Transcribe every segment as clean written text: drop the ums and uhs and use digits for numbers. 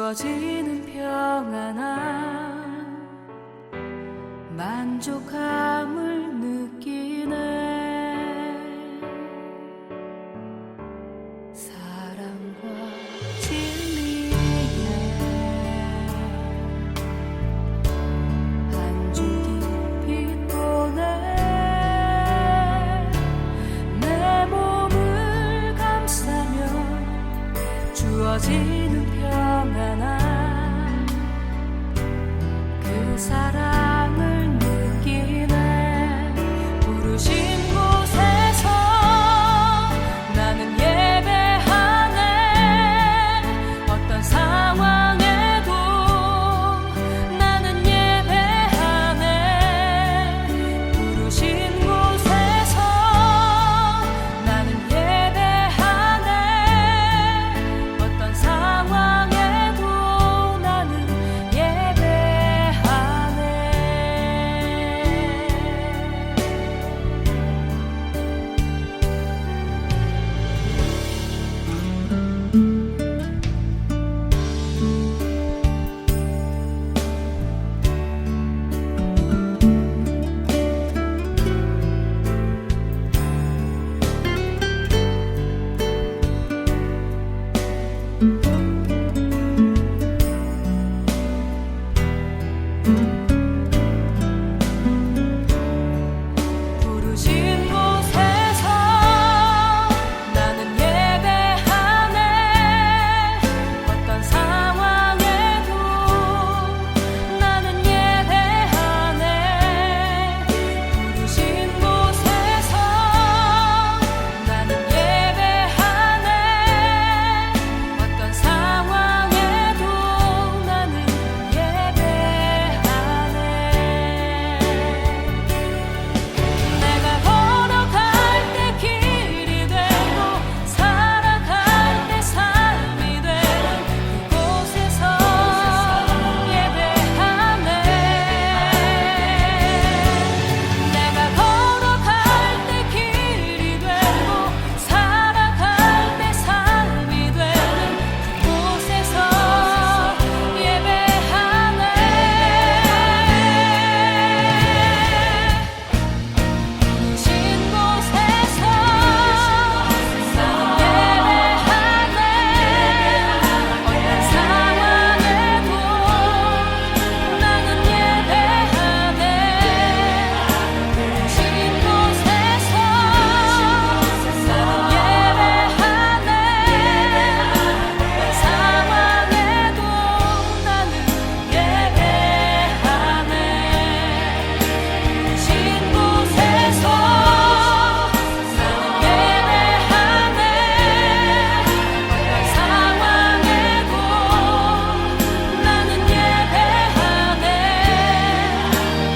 주어지는 평안함 만족함을 느끼네. 사랑과 진리에 한 줄 깊이 떠내 내 몸을 감싸며 주어지는 평안함 그 사랑을 느끼네. 부르신 곳에서 나는 예배하네. 어떤 상황에도 나는 예배하네. 부르신 곳에서 나는 예배하네. 어떤 상황에도 나는 부르신 곳에서 나는 예배하네. 어떤 상황에도 나는 예배하네. 부르신 곳에서 나는 예배하네. 어떤 상황에도 나는 예배하네. 내가 걸어갈 때 길이 되고 살아갈 때 삶이 되는 그곳에서 예배하네. 내가 걸어갈 때 길이 되고 살아갈 때 삶이 되는 그곳에서 예배하네. 부르신 곳에서 나는 예배하네. 어떤 상황에도 나는 예배하네. 부르신 곳에서 나는 예배하네. 어떤 상황에도 나는 예배하네. 부르신 곳에서 나는 예배하네. 어떤 상황에도 나는 예배하네.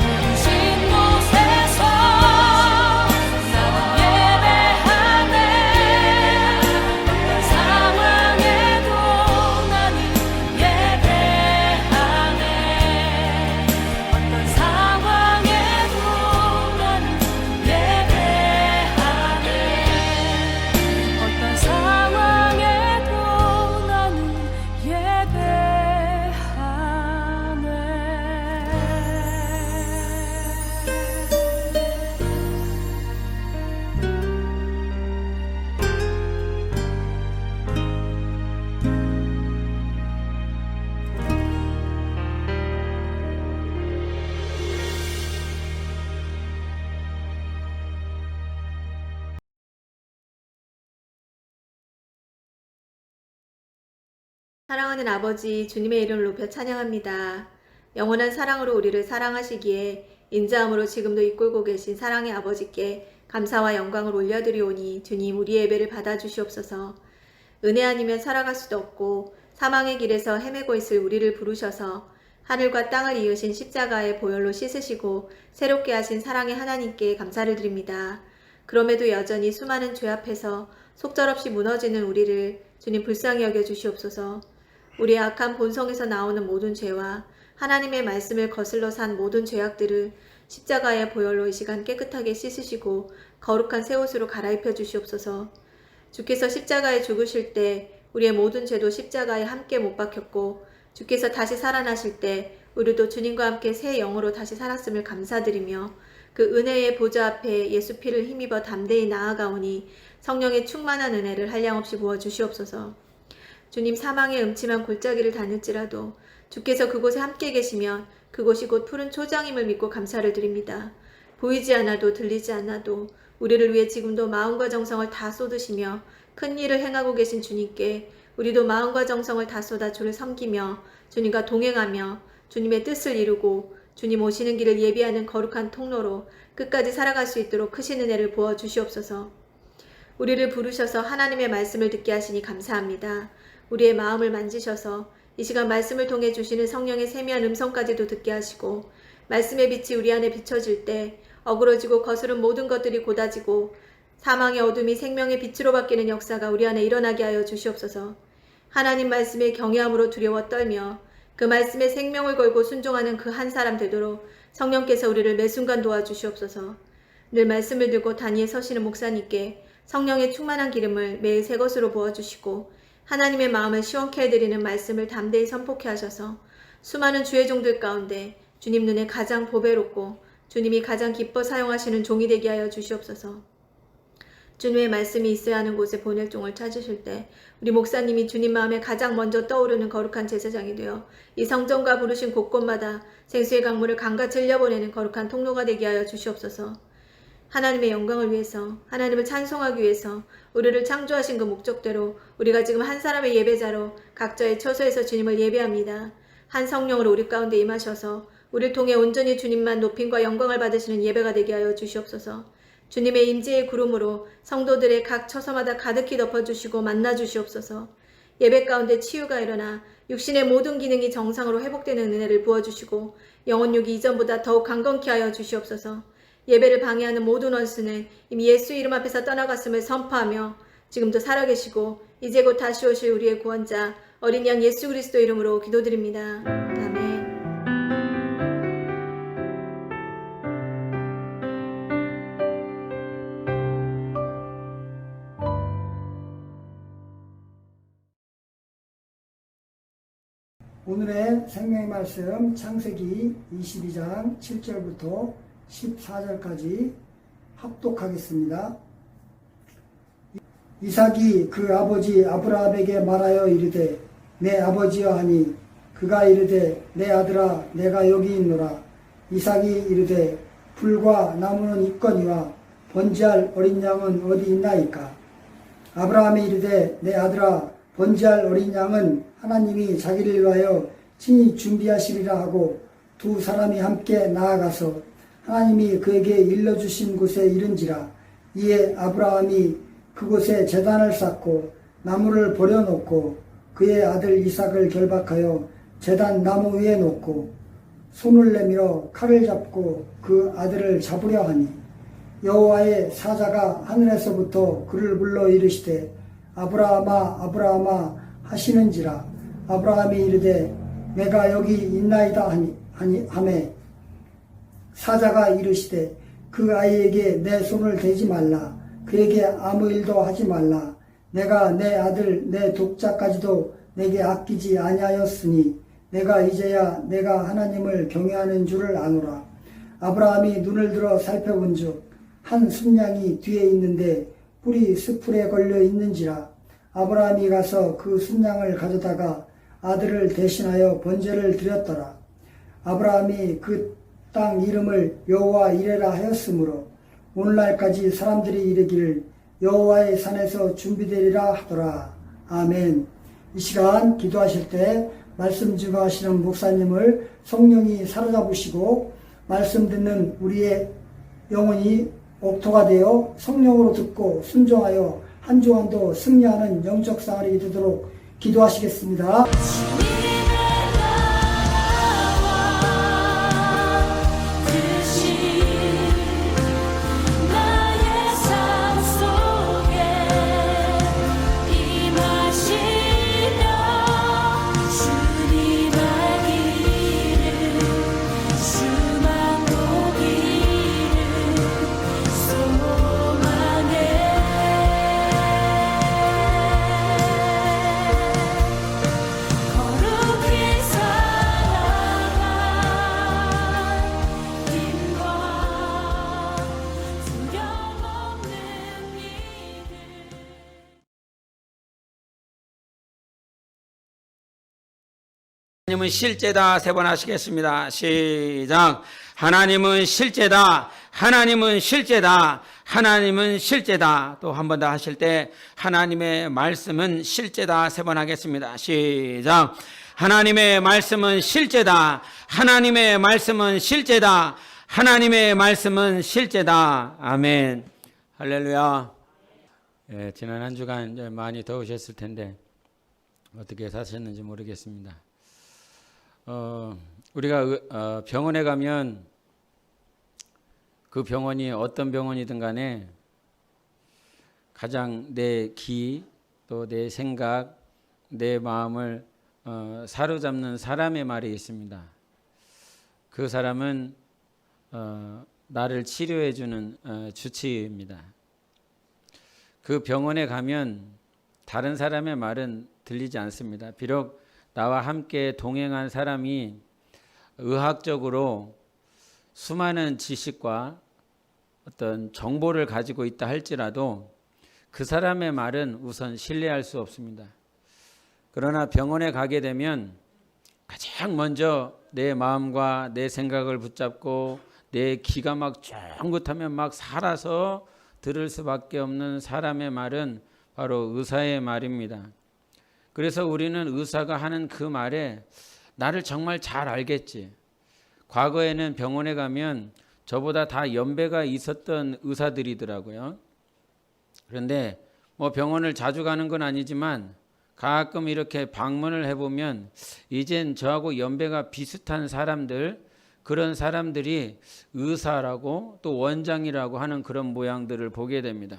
부르신 곳에서 나는 예배하네. 어떤 상황에도 나는 예배하네. 어떤 상황에도 나는 예배하네. 어떤 상황에도 나는 사랑하는 아버지, 주님의 이름을 높여 찬양합니다. 영원한 사랑으로 우리를 사랑하시기에 인자함으로 지금도 이끌고 계신 사랑의 아버지께 감사와 영광을 올려드리오니 주님 우리의 예배를 받아주시옵소서. 은혜 아니면 살아갈 수도 없고 사망의 길에서 헤매고 있을 우리를 부르셔서 하늘과 땅을 이으신 십자가의 보혈로 씻으시고 새롭게 하신 사랑의 하나님께 감사를 드립니다. 그럼에도 여전히 수많은 죄 앞에서 속절없이 무너지는 우리를 주님 불쌍히 여겨 주시옵소서. 우리의 악한 본성에서 나오는 모든 죄와 하나님의 말씀을 거슬러 산 모든 죄악들을 십자가의 보혈로 이 시간 깨끗하게 씻으시고 거룩한 새 옷으로 갈아입혀 주시옵소서. 주께서 십자가에 죽으실 때 우리의 모든 죄도 십자가에 함께 못 박혔고 주께서 다시 살아나실 때 우리도 주님과 함께 새 영으로 다시 살았음을 감사드리며 그 은혜의 보좌 앞에 예수 피를 힘입어 담대히 나아가오니 성령의 충만한 은혜를 한량없이 부어 주시옵소서. 주님, 사망의 음침한 골짜기를 다닐지라도 주께서 그곳에 함께 계시면 그곳이 곧 푸른 초장임을 믿고 감사를 드립니다. 보이지 않아도 들리지 않아도 우리를 위해 지금도 마음과 정성을 다 쏟으시며 큰 일을 행하고 계신 주님께 우리도 마음과 정성을 다 쏟아 주를 섬기며 주님과 동행하며 주님의 뜻을 이루고 주님 오시는 길을 예비하는 거룩한 통로로 끝까지 살아갈 수 있도록 크신 은혜를 부어 주시옵소서. 우리를 부르셔서 하나님의 말씀을 듣게 하시니 감사합니다. 우리의 마음을 만지셔서 이 시간 말씀을 통해 주시는 성령의 세미한 음성까지도 듣게 하시고 말씀의 빛이 우리 안에 비춰질 때 어그러지고 거스른 모든 것들이 곧아지고 사망의 어둠이 생명의 빛으로 바뀌는 역사가 우리 안에 일어나게 하여 주시옵소서. 하나님 말씀에 경외함으로 두려워 떨며 그 말씀에 생명을 걸고 순종하는 그 한 사람 되도록 성령께서 우리를 매 순간 도와주시옵소서. 늘 말씀을 들고 단위에 서시는 목사님께 성령의 충만한 기름을 매일 새 것으로 부어주시고 하나님의 마음을 시원케 해드리는 말씀을 담대히 선포케 하셔서 수많은 주의 종들 가운데 주님 눈에 가장 보배롭고 주님이 가장 기뻐 사용하시는 종이 되게 하여 주시옵소서. 주님의 말씀이 있어야 하는 곳에 보낼 종을 찾으실 때 우리 목사님이 주님 마음에 가장 먼저 떠오르는 거룩한 제사장이 되어 이 성전과 부르신 곳곳마다 생수의 강물을 강같이 흘려보내는 거룩한 통로가 되게 하여 주시옵소서. 하나님의 영광을 위해서 하나님을 찬송하기 위해서 우리를 창조하신 그 목적대로 우리가 지금 한 사람의 예배자로 각자의 처소에서 주님을 예배합니다. 한 성령으로 우리 가운데 임하셔서 우리를 통해 온전히 주님만 높임과 영광을 받으시는 예배가 되게 하여 주시옵소서. 주님의 임재의 구름으로 성도들의 각 처소마다 가득히 덮어주시고 만나주시옵소서. 예배 가운데 치유가 일어나 육신의 모든 기능이 정상으로 회복되는 은혜를 부어주시고 영혼육이 이전보다 더욱 강건케 하여 주시옵소서. 예배를 방해하는 모든 원수는 이미 예수 이름 앞에서 떠나갔음을 선포하며 지금도 살아계시고 이제 곧 다시 오실 우리의 구원자 어린 양 예수 그리스도 이름으로 기도드립니다. 아멘. 오늘의 생명의 말씀 창세기 22장 7절부터 14절까지 합독하겠습니다. 이삭이 그 아버지 아브라함에게 말하여 이르되 내 아버지여 하니 그가 이르되 내 아들아 내가 여기 있노라. 이삭이 이르되 불과 나무는 있거니와 번제할 어린 양은 어디 있나이까. 아브라함이 이르되 내 아들아 번제할 어린 양은 하나님이 자기를 위하여 친히 준비하시리라 하고 두 사람이 함께 나아가서 하나님이 그에게 일러주신 곳에 이른지라. 이에 아브라함이 그곳에 제단을 쌓고 나무를 버려놓고 그의 아들 이삭을 결박하여 제단 나무 위에 놓고 손을 내밀어 칼을 잡고 그 아들을 잡으려 하니 여호와의 사자가 하늘에서부터 그를 불러 이르시되 아브라함아 아브라함아 하시는지라. 아브라함이 이르되 내가 여기 있나이다 하매 사자가 이르시되 그 아이에게 내 손을 대지 말라. 그에게 아무 일도 하지 말라. 내가 내 아들 내 독자까지도 내게 아끼지 아니하였으니 내가 이제야 내가 하나님을 경외하는 줄을 아노라. 아브라함이 눈을 들어 살펴본즉 한 순양이 뒤에 있는데 뿔이 스풀에 걸려 있는지라. 아브라함이 가서 그 순양을 가져다가 아들을 대신하여 번제를 드렸더라. 아브라함이 그 땅 이름을 여호와 이레라 하였으므로 오늘날까지 사람들이 이르기를 여호와의 산에서 준비되리라 하더라. 아멘. 이 시간 기도하실 때 말씀 증거하시는 목사님을 성령이 사로잡으시고 말씀 듣는 우리의 영혼이 옥토가 되어 성령으로 듣고 순종하여 한 주간도 승리하는 영적 생활이 되도록 기도하시겠습니다. 거룩한 하나님은 실제다. 세 번 하시겠습니다. 시작. 하나님은 실제다. 하나님은 실제다. 하나님은 실제다. 또 한 번 더 하실 때 하나님의 말씀은 실제다. 세 번 하겠습니다. 시작. 하나님의 말씀은 실제다. 하나님의 말씀은 실제다. 하나님의 말씀은 실제다. 아멘. 할렐루야. 예, 지난 한 주간 이제 많이 더우셨을 텐데 어떻게 사셨는지 모르겠습니다. 우리가 병원에 가면 그 병원이 어떤 병원이든 간에 가장 내 기, 또 내 생각, 내 마음을 사로잡는 사람의 말이 있습니다. 그 사람은 나를 치료해 주는 주치의입니다. 그 병원에 가면 다른 사람의 말은 들리지 않습니다. 비록 나와 함께 동행한 사람이 의학적으로 수많은 지식과 어떤 정보를 가지고 있다 할지라도 그 사람의 말은 우선 신뢰할 수 없습니다. 그러나 병원에 가게 되면 가장 먼저 내 마음과 내 생각을 붙잡고 내 귀가 막 쫑긋하면 막 살아서 들을 수밖에 없는 사람의 말은 바로 의사의 말입니다. 그래서 우리는 의사가 하는 그 말에 나를 정말 잘 알겠지. 과거에는 병원에 가면 저보다 다 연배가 있었던 의사들이더라고요. 그런데 뭐 병원을 자주 가는 건 아니지만 가끔 이렇게 방문을 해보면 이젠 저하고 연배가 비슷한 사람들, 그런 사람들이 의사라고 또 원장이라고 하는 그런 모양들을 보게 됩니다.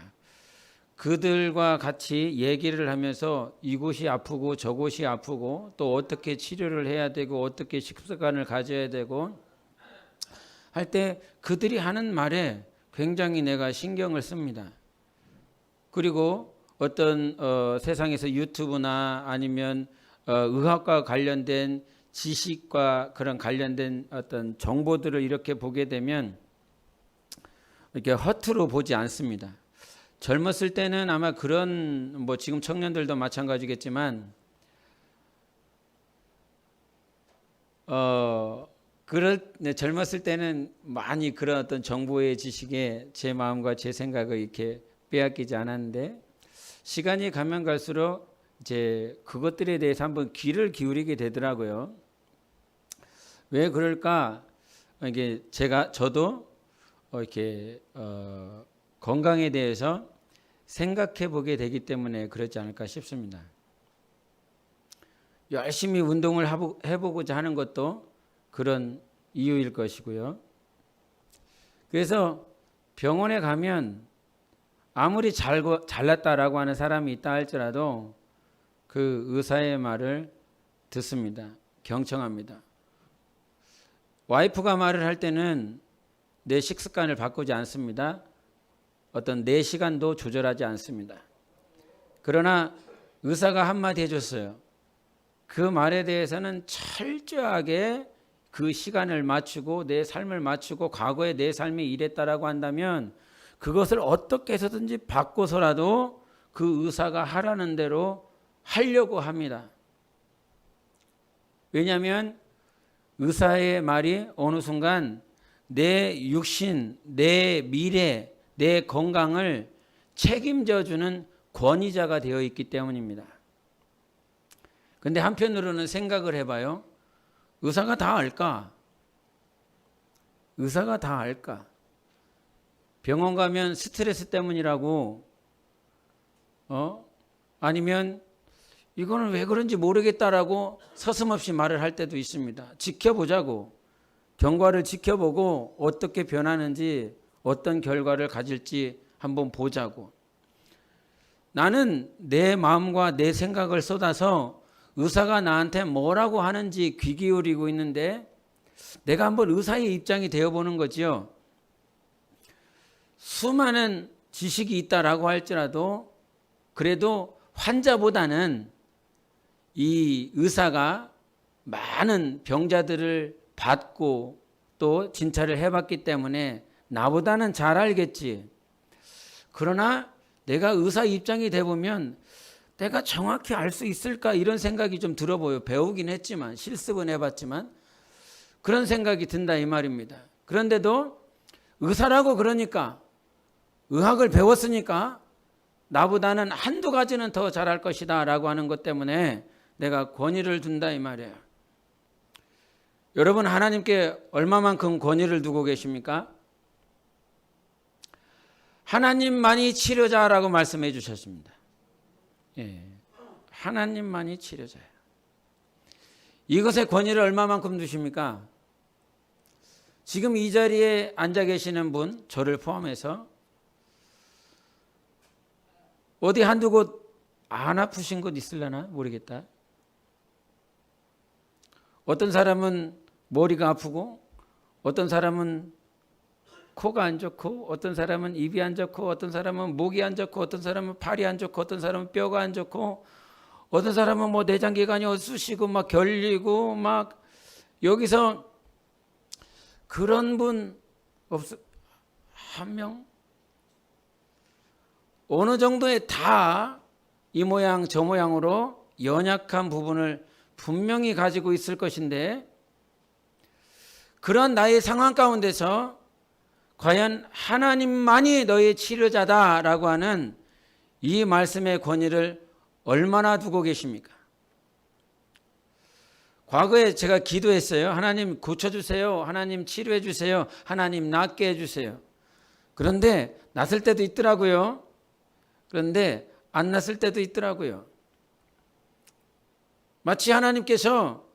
그들과 같이 얘기를 하면서 이곳이 아프고 저곳이 아프고 또 어떻게 치료를 해야 되고 어떻게 식습관을 가져야 되고 할 때 그들이 하는 말에 굉장히 내가 신경을 씁니다. 그리고 어떤 세상에서 유튜브나 아니면 의학과 관련된 지식과 그런 관련된 어떤 정보들을 이렇게 보게 되면 이렇게 허투루 보지 않습니다. 젊었을 때는 아마 그런 뭐 지금 청년들도 마찬가지겠지만 젊었을 때는 많이 그런 어떤 정보의 지식에 제 마음과 제 생각을 이렇게 빼앗기지 않았는데 시간이 가면 갈수록 이제 그것들에 대해서 한번 귀를 기울이게 되더라고요. 왜 그럴까? 이게 저도 이렇게 건강에 대해서 생각해 보게 되기 때문에 그렇지 않을까 싶습니다. 열심히 운동을 해보고자 하는 것도 그런 이유일 것이고요. 그래서 병원에 가면 아무리 잘났다라고 하는 사람이 있다 할지라도 그 의사의 말을 듣습니다. 경청합니다. 와이프가 말을 할 때는 내 식습관을 바꾸지 않습니다. 어떤 내 시간도 조절하지 않습니다. 그러나 의사가 한마디 해줬어요. 그 말에 대해서는 철저하게 그 시간을 맞추고 내 삶을 맞추고 과거에 내 삶이 이랬다라고 한다면 그것을 어떻게 해서든지 바꿔서라도 그 의사가 하라는 대로 하려고 합니다. 왜냐하면 의사의 말이 어느 순간 내 육신, 내 미래, 내 건강을 책임져 주는 권위자가 되어 있기 때문입니다. 그런데 한편으로는 생각을 해봐요. 의사가 다 알까? 의사가 다 알까? 병원 가면 스트레스 때문이라고 아니면 이거는 왜 그런지 모르겠다라고 서슴없이 말을 할 때도 있습니다. 지켜보자고. 경과를 지켜보고 어떻게 변하는지 어떤 결과를 가질지 한번 보자고. 나는 내 마음과 내 생각을 쏟아서 의사가 나한테 뭐라고 하는지 귀 기울이고 있는데 내가 한번 의사의 입장이 되어보는 거지요. 수많은 지식이 있다라고 할지라도 그래도 환자보다는 이 의사가 많은 병자들을 받고 또 진찰을 해봤기 때문에 나보다는 잘 알겠지. 그러나 내가 의사 입장이 돼보면 내가 정확히 알 수 있을까 이런 생각이 좀 들어보여. 배우긴 했지만 실습은 해봤지만 그런 생각이 든다 이 말입니다. 그런데도 의사라고 그러니까 의학을 배웠으니까 나보다는 한두 가지는 더 잘할 것이다 라고 하는 것 때문에 내가 권위를 둔다 이 말이에요. 여러분 하나님께 얼마만큼 권위를 두고 계십니까? 하나님만이 치료자라고 말씀해 주셨습니다. 예, 하나님만이 치료자예요. 이것에 권위를 얼마만큼 두십니까? 지금 이 자리에 앉아 계시는 분, 저를 포함해서 어디 한두 곳 안 아프신 곳 있으려나 모르겠다. 어떤 사람은 머리가 아프고 어떤 사람은 코가 안 좋고 어떤 사람은 입이 안 좋고 어떤 사람은 목이 안 좋고 어떤 사람은 팔이 안 좋고 어떤 사람은 뼈가 안 좋고 어떤 사람은 뭐 내장기관이 쑤시고 막 결리고 막 여기서 그런 분 없어 한 명? 어느 정도에 다 이 모양 저 모양으로 연약한 부분을 분명히 가지고 있을 것인데 그런 나의 상황 가운데서 과연 하나님만이 너의 치료자다라고 하는 이 말씀의 권위를 얼마나 두고 계십니까? 과거에 제가 기도했어요. 하나님 고쳐주세요. 하나님 치료해주세요. 하나님 낫게 해주세요. 그런데 낫을 때도 있더라고요. 그런데 안 낫을 때도 있더라고요. 마치 하나님께서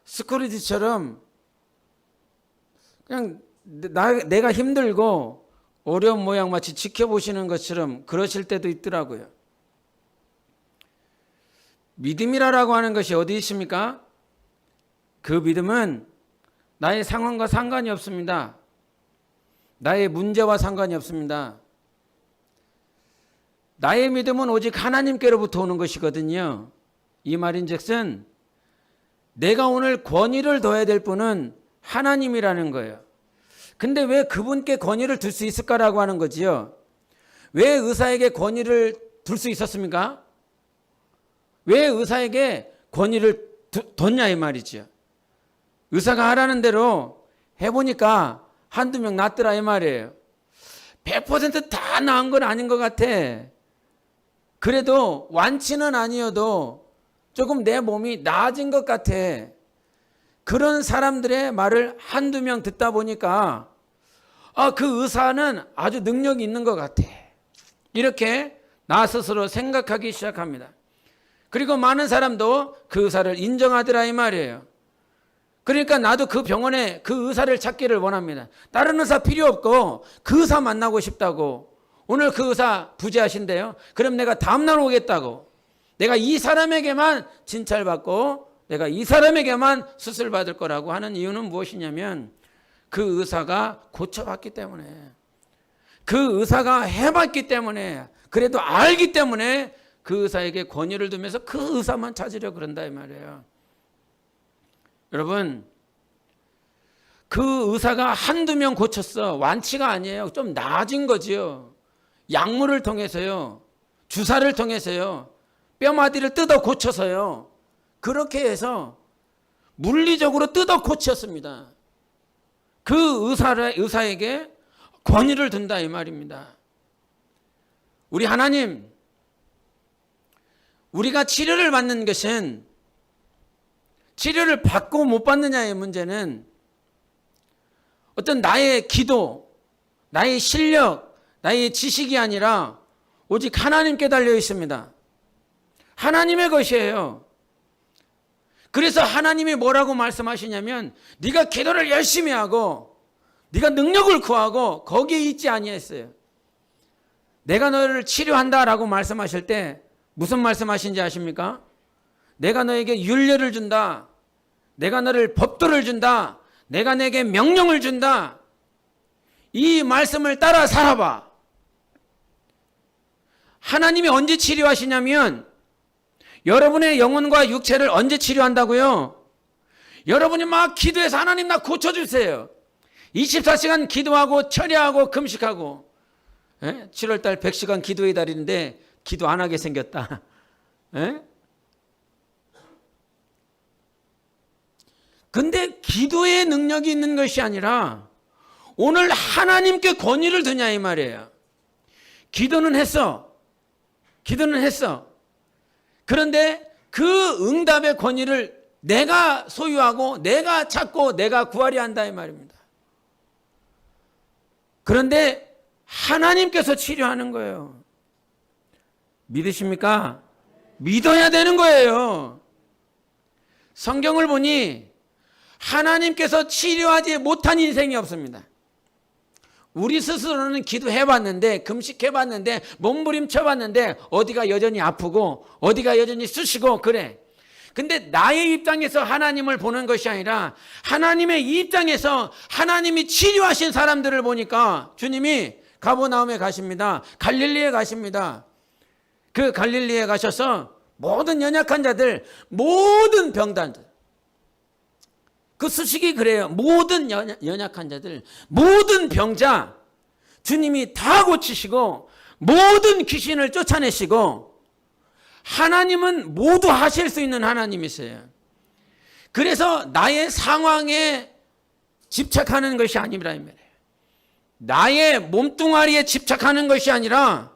스크루지처럼 그냥 내가 힘들고 어려운 모양 마치 지켜보시는 것처럼 그러실 때도 있더라고요. 믿음이라고 하는 것이 어디 있습니까? 그 믿음은 나의 상황과 상관이 없습니다. 나의 문제와 상관이 없습니다. 나의 믿음은 오직 하나님께로부터 오는 것이거든요. 이 말인즉슨 내가 오늘 권위를 둬야 될 분은 하나님이라는 거예요. 근데 왜 그분께 권위를 둘 수 있을까라고 하는 거지요. 왜 의사에게 권위를 둘 수 있었습니까? 왜 의사에게 권위를 뒀냐 이 말이죠. 의사가 하라는 대로 해보니까 한두 명 낫더라 이 말이에요. 100% 다 나은 건 아닌 것 같아. 그래도 완치는 아니어도 조금 내 몸이 나아진 것 같아. 그런 사람들의 말을 한두 명 듣다 보니까 그 의사는 아주 능력이 있는 것 같아. 이렇게 나 스스로 생각하기 시작합니다. 그리고 많은 사람도 그 의사를 인정하더라 이 말이에요. 그러니까 나도 그 병원에 그 의사를 찾기를 원합니다. 다른 의사 필요 없고 그 의사 만나고 싶다고. 오늘 그 의사 부재하신대요. 그럼 내가 다음날 오겠다고. 내가 이 사람에게만 진찰받고 내가 이 사람에게만 수술받을 거라고 하는 이유는 무엇이냐면 그 의사가 고쳐봤기 때문에 그 의사가 해봤기 때문에 그래도 알기 때문에 그 의사에게 권위를 두면서 그 의사만 찾으려 그런다 이 말이에요. 여러분 그 의사가 한두 명 고쳤어. 완치가 아니에요. 좀 나아진 거지요. 약물을 통해서요. 주사를 통해서요. 뼈마디를 뜯어 고쳐서요. 그렇게 해서 물리적으로 뜯어 고쳤습니다. 그 의사에게 권위를 둔다 이 말입니다. 우리 하나님, 우리가 치료를 받는 것은 치료를 받고 못 받느냐의 문제는 어떤 나의 기도, 나의 실력, 나의 지식이 아니라 오직 하나님께 달려 있습니다. 하나님의 것이에요. 그래서 하나님이 뭐라고 말씀하시냐면 네가 기도를 열심히 하고 네가 능력을 구하고 거기에 있지 아니했어요. 내가 너를 치료한다라고 말씀하실 때 무슨 말씀하신지 아십니까? 내가 너에게 윤례를 준다. 내가 너를 법도를 준다. 내가 내게 명령을 준다. 이 말씀을 따라 살아봐. 하나님이 언제 치료하시냐면 여러분의 영혼과 육체를 언제 치료한다고요? 여러분이 막 기도해서 하나님 나 고쳐주세요. 24시간 기도하고 철야하고 금식하고 7월달 100시간 기도의 달인데 기도 안 하게 생겼다. 에? 근데 기도의 능력이 있는 것이 아니라 오늘 하나님께 권위를 드냐 이 말이에요. 기도는 했어. 기도는 했어. 그런데 그 응답의 권위를 내가 소유하고 내가 찾고 내가 구하려 한다 이 말입니다. 그런데 하나님께서 치료하는 거예요. 믿으십니까? 믿어야 되는 거예요. 성경을 보니 하나님께서 치료하지 못한 인생이 없습니다. 우리 스스로는 기도해봤는데, 금식해봤는데, 몸부림쳐봤는데 어디가 여전히 아프고 어디가 여전히 쑤시고 그래. 근데 나의 입장에서 하나님을 보는 것이 아니라 하나님의 입장에서 하나님이 치료하신 사람들을 보니까 주님이 가버나움에 가십니다. 갈릴리에 가십니다. 그 갈릴리에 가셔서 모든 연약한 자들, 모든 병단들, 그 수식이 그래요. 모든 연약한 자들, 모든 병자 주님이 다 고치시고 모든 귀신을 쫓아내시고 하나님은 모두 하실 수 있는 하나님이세요. 그래서 나의 상황에 집착하는 것이 아니라 이 말이에요. 나의 몸뚱아리에 집착하는 것이 아니라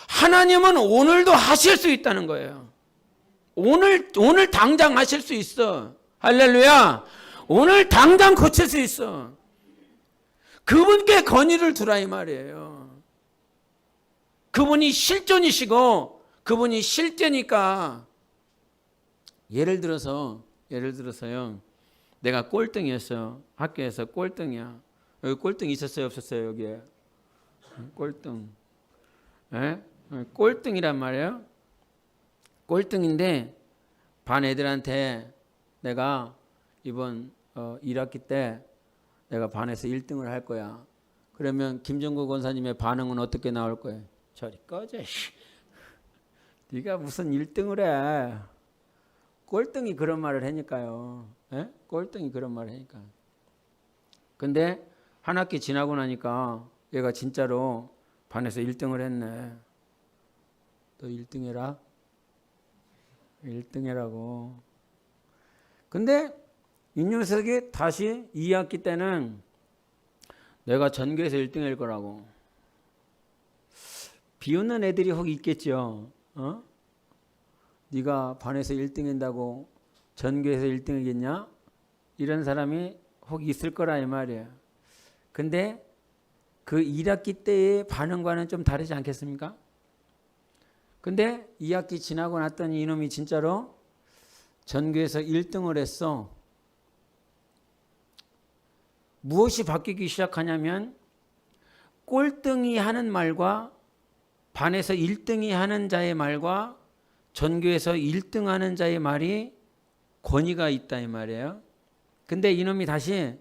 하나님은 오늘도 하실 수 있다는 거예요. 오늘 당장 하실 수 있어. 할렐루야. 오늘 당장 고칠 수 있어. 그분께 권위를 두라 이 말이에요. 그분이 실존이시고 그분이 실제니까. 예를 들어서요. 내가 꼴등이었어요. 학교에서 꼴등이야. 여기 꼴등 있었어요, 없었어요, 여기에? 꼴등. 에? 꼴등이란 말이에요. 꼴등인데 반 애들한테 내가 이번 1학기 때 내가 반에서 1등을 할 거야. 그러면 김정국 권사님의 반응은 어떻게 나올 거예요? 저리 꺼져. 네가 무슨 1등을 해. 꼴등이 그런 말을 하니까요. 에? 꼴등이 그런 말을 하니까. 근데 한 학기 지나고 나니까 얘가 진짜로 반에서 1등을 했네. 너 1등 해라. 1등 해라고. 근데 이 녀석이 다시 2학기 때는 내가 전교에서 1등 할 거라고. 비웃는 애들이 혹 있겠죠. 네가 반에서 1등 한다고 전교에서 1등 하겠냐? 이런 사람이 혹 있을 거라 이 말이에요. 근데 그 1학기 때의 반응과는 좀 다르지 않겠습니까? 근데 2학기 지나고 났더니 이놈이 진짜로 전교에서 1등을 했어. 무엇이 바뀌기 시작하냐면 꼴등이 하는 말과 반에서 1등이 하는 자의 말과 전교에서 1등 하는 자의 말이 권위가 있다 이 말이에요. 근데 이놈이 다시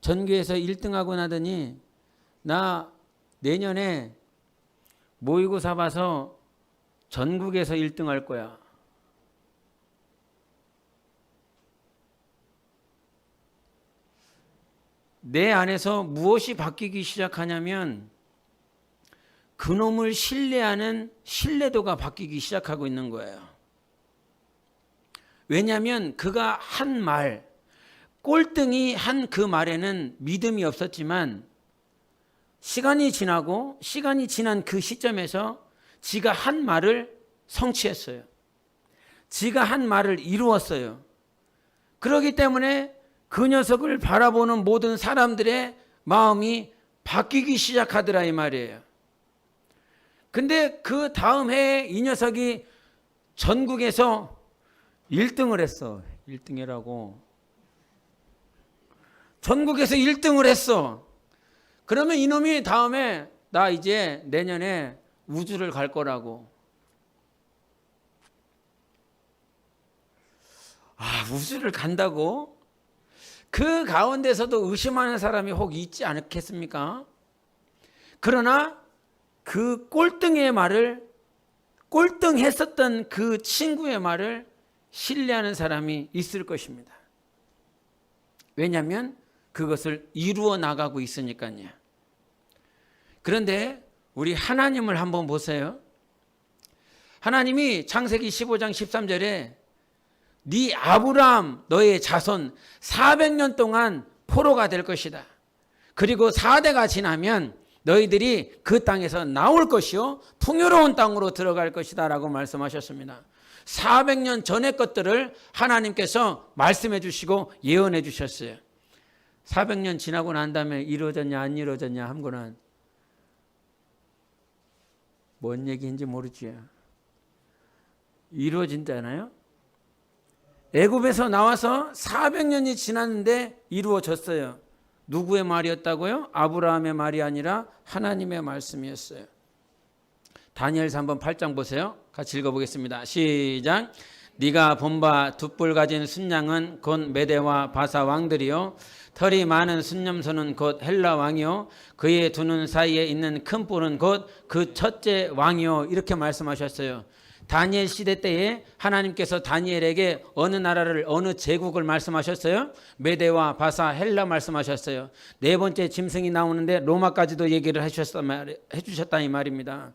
전교에서 1등하고 나더니 나 내년에 모의고사 봐서 전국에서 1등 할 거야. 내 안에서 무엇이 바뀌기 시작하냐면 그놈을 신뢰하는 신뢰도가 바뀌기 시작하고 있는 거예요. 왜냐하면 그가 한 말, 꼴등이 한 그 말에는 믿음이 없었지만 시간이 지난 그 시점에서 지가 한 말을 성취했어요. 지가 한 말을 이루었어요. 그렇기 때문에 그 녀석을 바라보는 모든 사람들의 마음이 바뀌기 시작하더라 이 말이에요. 근데 그 다음 해에 이 녀석이 전국에서 1등을 했어. 1등 해라고. 전국에서 1등을 했어. 그러면 이놈이 다음에 나 이제 내년에 우주를 갈 거라고. 아, 우주를 간다고? 그 가운데서도 의심하는 사람이 혹 있지 않겠습니까? 그러나 그 꼴등의 말을, 꼴등했었던 그 친구의 말을 신뢰하는 사람이 있을 것입니다. 왜냐하면 그것을 이루어 나가고 있으니까요. 그런데 우리 하나님을 한번 보세요. 하나님이 창세기 15장 13절에 네 아브라함 너의 자손 400년 동안 포로가 될 것이다. 그리고 4대가 지나면 너희들이 그 땅에서 나올 것이요 풍요로운 땅으로 들어갈 것이다 라고 말씀하셨습니다. 400년 전의 것들을 하나님께서 말씀해 주시고 예언해 주셨어요. 400년 지나고 난 다음에 이루어졌냐 안 이루어졌냐 한 거는 뭔 얘기인지 모르지요. 이루어진잖아요. 애굽에서 나와서 400년이 지났는데 이루어졌어요. 누구의 말이었다고요? 아브라함의 말이 아니라 하나님의 말씀이었어요. 다니엘서 한번 8장 보세요. 같이 읽어보겠습니다. 시작. 네가 본 바 두 뿔 가진 순양은 곧 메대와 바사 왕들이요 털이 많은 순념소는 곧 헬라 왕이요 그의 두 눈 사이에 있는 큰 뿔은 곧 그 첫째 왕이요 이렇게 말씀하셨어요. 다니엘 시대 때에 하나님께서 다니엘에게 어느 나라를 어느 제국을 말씀하셨어요? 메대와 바사 헬라 말씀하셨어요. 네 번째 짐승이 나오는데 로마까지도 얘기를 해주셨다 이 말입니다.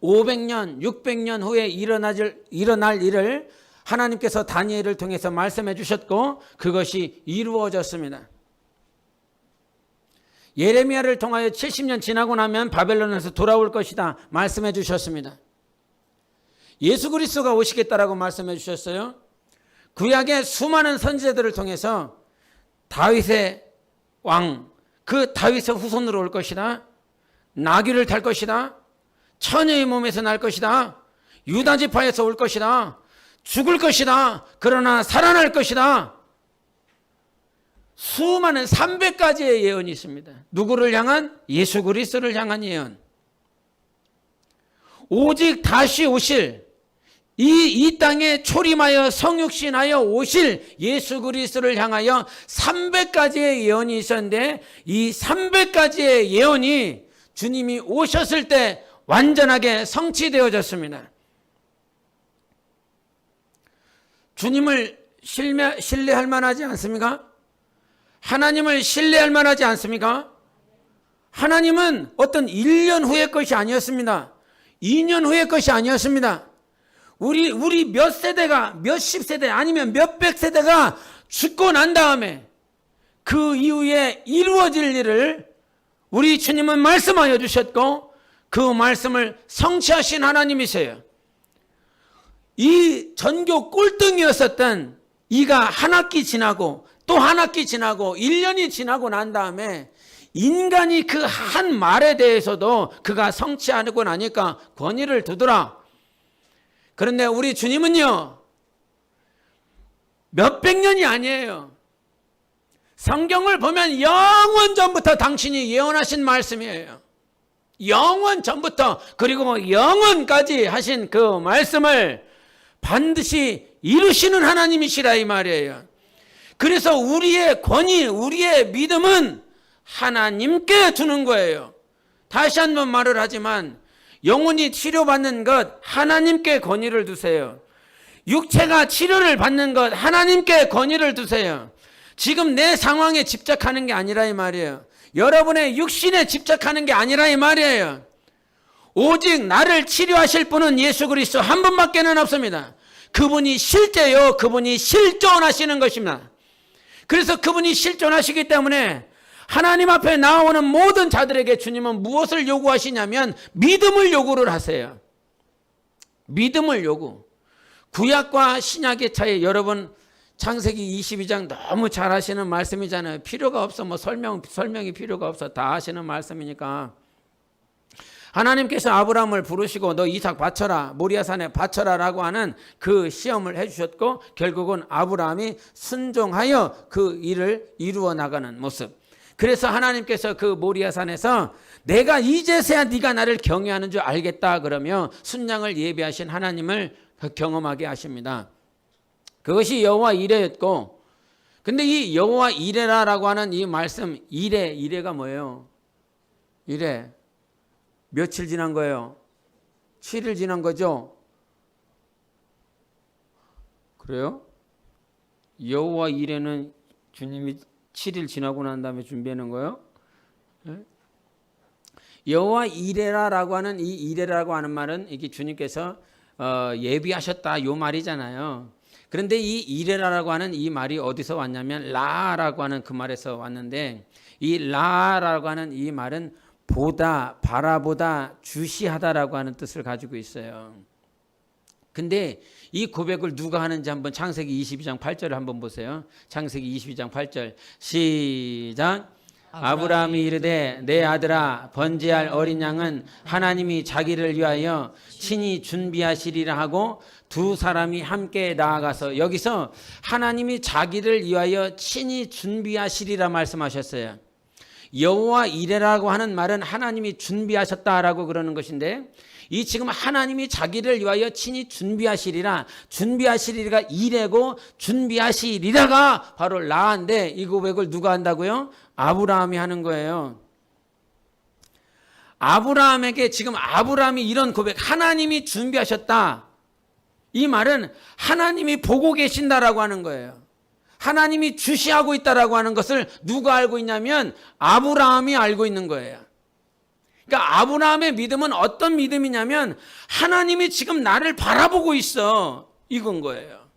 500년 600년 후에 일어날 일을 하나님께서 다니엘을 통해서 말씀해 주셨고 그것이 이루어졌습니다. 예레미야를 통하여 70년 지나고 나면 바벨론에서 돌아올 것이다 말씀해 주셨습니다. 예수 그리스도가 오시겠다라고 말씀해 주셨어요. 구약의 수많은 선지자들을 통해서 다윗의 왕, 그 다윗의 후손으로 올 것이다. 나귀를 탈 것이다. 처녀의 몸에서 날 것이다. 유다 지파에서 올 것이다. 죽을 것이다. 그러나 살아날 것이다. 수많은 300가지의 예언이 있습니다. 누구를 향한? 예수 그리스도를 향한 예언. 오직 다시 오실 이 땅에 초림하여 성육신하여 오실 예수 그리스도를 향하여 300가지의 예언이 있었는데 이 300가지의 예언이 주님이 오셨을 때 완전하게 성취되어졌습니다. 주님을 신뢰할 만하지 않습니까? 하나님을 신뢰할 만하지 않습니까? 하나님은 어떤 1년 후의 것이 아니었습니다. 2년 후의 것이 아니었습니다. 우리 몇 세대가 몇십 세대 아니면 몇백 세대가 죽고 난 다음에 그 이후에 이루어질 일을 우리 주님은 말씀하여 주셨고 그 말씀을 성취하신 하나님이세요. 이 전교 꼴등이었었던 이가 한 학기 지나고 또 한 학기 지나고 1년이 지나고 난 다음에 인간이 그 한 말에 대해서도 그가 성취하고 나니까 권위를 두더라. 그런데 우리 주님은요 몇백 년이 아니에요. 성경을 보면 영원 전부터 당신이 예언하신 말씀이에요. 영원 전부터 그리고 영원까지 하신 그 말씀을 반드시 이루시는 하나님이시라 이 말이에요. 그래서 우리의 권위, 우리의 믿음은 하나님께 두는 거예요. 다시 한번 말을 하지만 영혼이 치료받는 것 하나님께 권위를 두세요. 육체가 치료를 받는 것 하나님께 권위를 두세요. 지금 내 상황에 집착하는 게 아니라 이 말이에요. 여러분의 육신에 집착하는 게 아니라 이 말이에요. 오직 나를 치료하실 분은 예수 그리스도 한 분밖에는 없습니다. 그분이 실제요. 그분이 실존하시는 것입니다. 그래서 그분이 실존하시기 때문에 하나님 앞에 나오는 모든 자들에게 주님은 무엇을 요구하시냐면 믿음을 요구를 하세요. 믿음을 요구. 구약과 신약의 차이 여러분 창세기 22장 너무 잘 하시는 말씀이잖아요. 필요가 없어. 뭐 설명이 필요가 없어. 다 하시는 말씀이니까. 하나님께서 아브라함을 부르시고 너 이삭 바쳐라. 모리아산에 바쳐라 라고 하는 그 시험을 해주셨고 결국은 아브라함이 순종하여 그 일을 이루어 나가는 모습. 그래서 하나님께서 그 모리아산에서 내가 이제서야 네가 나를 경외하는 줄 알겠다 그러며 순양을 예비하신 하나님을 경험하게 하십니다. 그것이 여호와 이레였고 근데 이 여호와 이레라라고 하는 이 말씀 이레가 뭐예요? 이레 며칠 지난 거예요? 7일 지난 거죠? 그래요? 여호와 이레는 주님이 7일 지나고 난 다음에 준비하는 거예요? 여호와 이레라라고 하는 이 이레라고 하는 말은 이게 주님께서 예비하셨다 요 말이잖아요. 그런데 이 이레라라고 하는 이 말이 어디서 왔냐면 라라고 하는 그 말에서 왔는데, 이 라라고 하는 이 말은 보다, 바라보다, 주시하다라고 하는 뜻을 가지고 있어요. 근데 이 고백을 누가 하는지 한번 창세기 22장 8절을 한번 보세요. 창세기 22장 8절 시작. 아브라함이 이르되 내 아들아 번제할 어린 양은 하나님이 자기를 위하여 친히 준비하시리라 하고 두 사람이 함께 나아가서, 여기서 하나님이 자기를 위하여 친히 준비하시리라 말씀하셨어요. 여호와 이레라고 하는 말은 하나님이 준비하셨다라고 그러는 것인데, 이 지금 하나님이 자기를 위하여 친히 준비하시리라, 준비하시리가 이레고 준비하시리라가 바로 라인데, 이 고백을 누가 한다고요? 아브라함이 하는 거예요. 아브라함에게 지금 아브라함이 이런 고백, 하나님이 준비하셨다, 이 말은 하나님이 보고 계신다라고 하는 거예요. 하나님이 주시하고 있다라고 하는 것을 누가 알고 있냐면 아브라함이 알고 있는 거예요. 그러니까 아브라함의 믿음은 어떤 믿음이냐면 하나님이 지금 나를 바라보고 있어, 이건 거예요.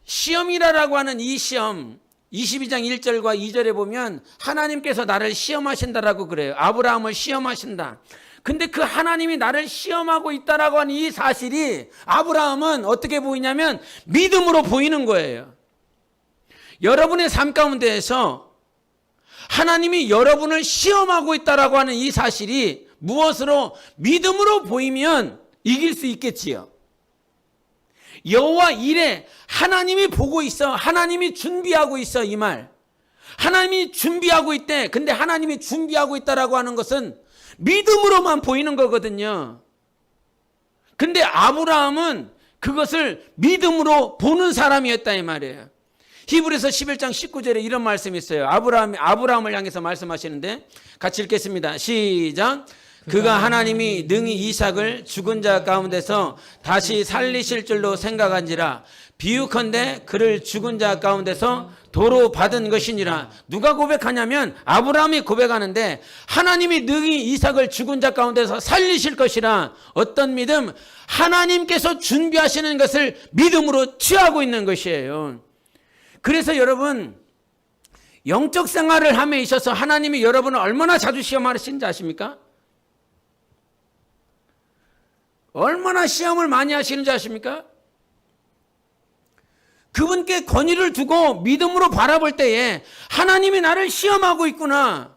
시험이라고 하는 이 시험, 22장 1절과 2절에 보면 하나님께서 나를 시험하신다라고 그래요. 아브라함을 시험하신다. 근데 그 하나님이 나를 시험하고 있다라고 하는 이 사실이 아브라함은 어떻게 보이냐면 믿음으로 보이는 거예요. 여러분의 삶 가운데에서 하나님이 여러분을 시험하고 있다라고 하는 이 사실이 무엇으로? 믿음으로 보이면 이길 수 있겠지요. 여호와 이레, 하나님이 보고 있어, 하나님이 준비하고 있어, 이 말. 하나님이 준비하고 있대. 근데 하나님이 준비하고 있다라고 하는 것은 믿음으로만 보이는 거거든요. 근데 아브라함은 그것을 믿음으로 보는 사람이었다 이 말이에요. 히브리서 11장 19절에 이런 말씀이 있어요. 아브라함을 향해서 말씀하시는데 같이 읽겠습니다. 시작. 그가 하나님이 능히 이삭을 죽은 자 가운데서 다시 살리실 줄로 생각한지라 비유컨대 그를 죽은 자 가운데서 도로 받은 것이니라. 누가 고백하냐면 아브라함이 고백하는데 하나님이 능히 이삭을 죽은 자 가운데서 살리실 것이라. 어떤 믿음? 하나님께서 준비하시는 것을 믿음으로 취하고 있는 것이에요. 그래서 여러분, 영적 생활을 함에 있어서 하나님이 여러분을 얼마나 자주 시험하시는지 아십니까? 얼마나 시험을 많이 하시는지 아십니까? 그분께 권위를 두고 믿음으로 바라볼 때에 하나님이 나를 시험하고 있구나,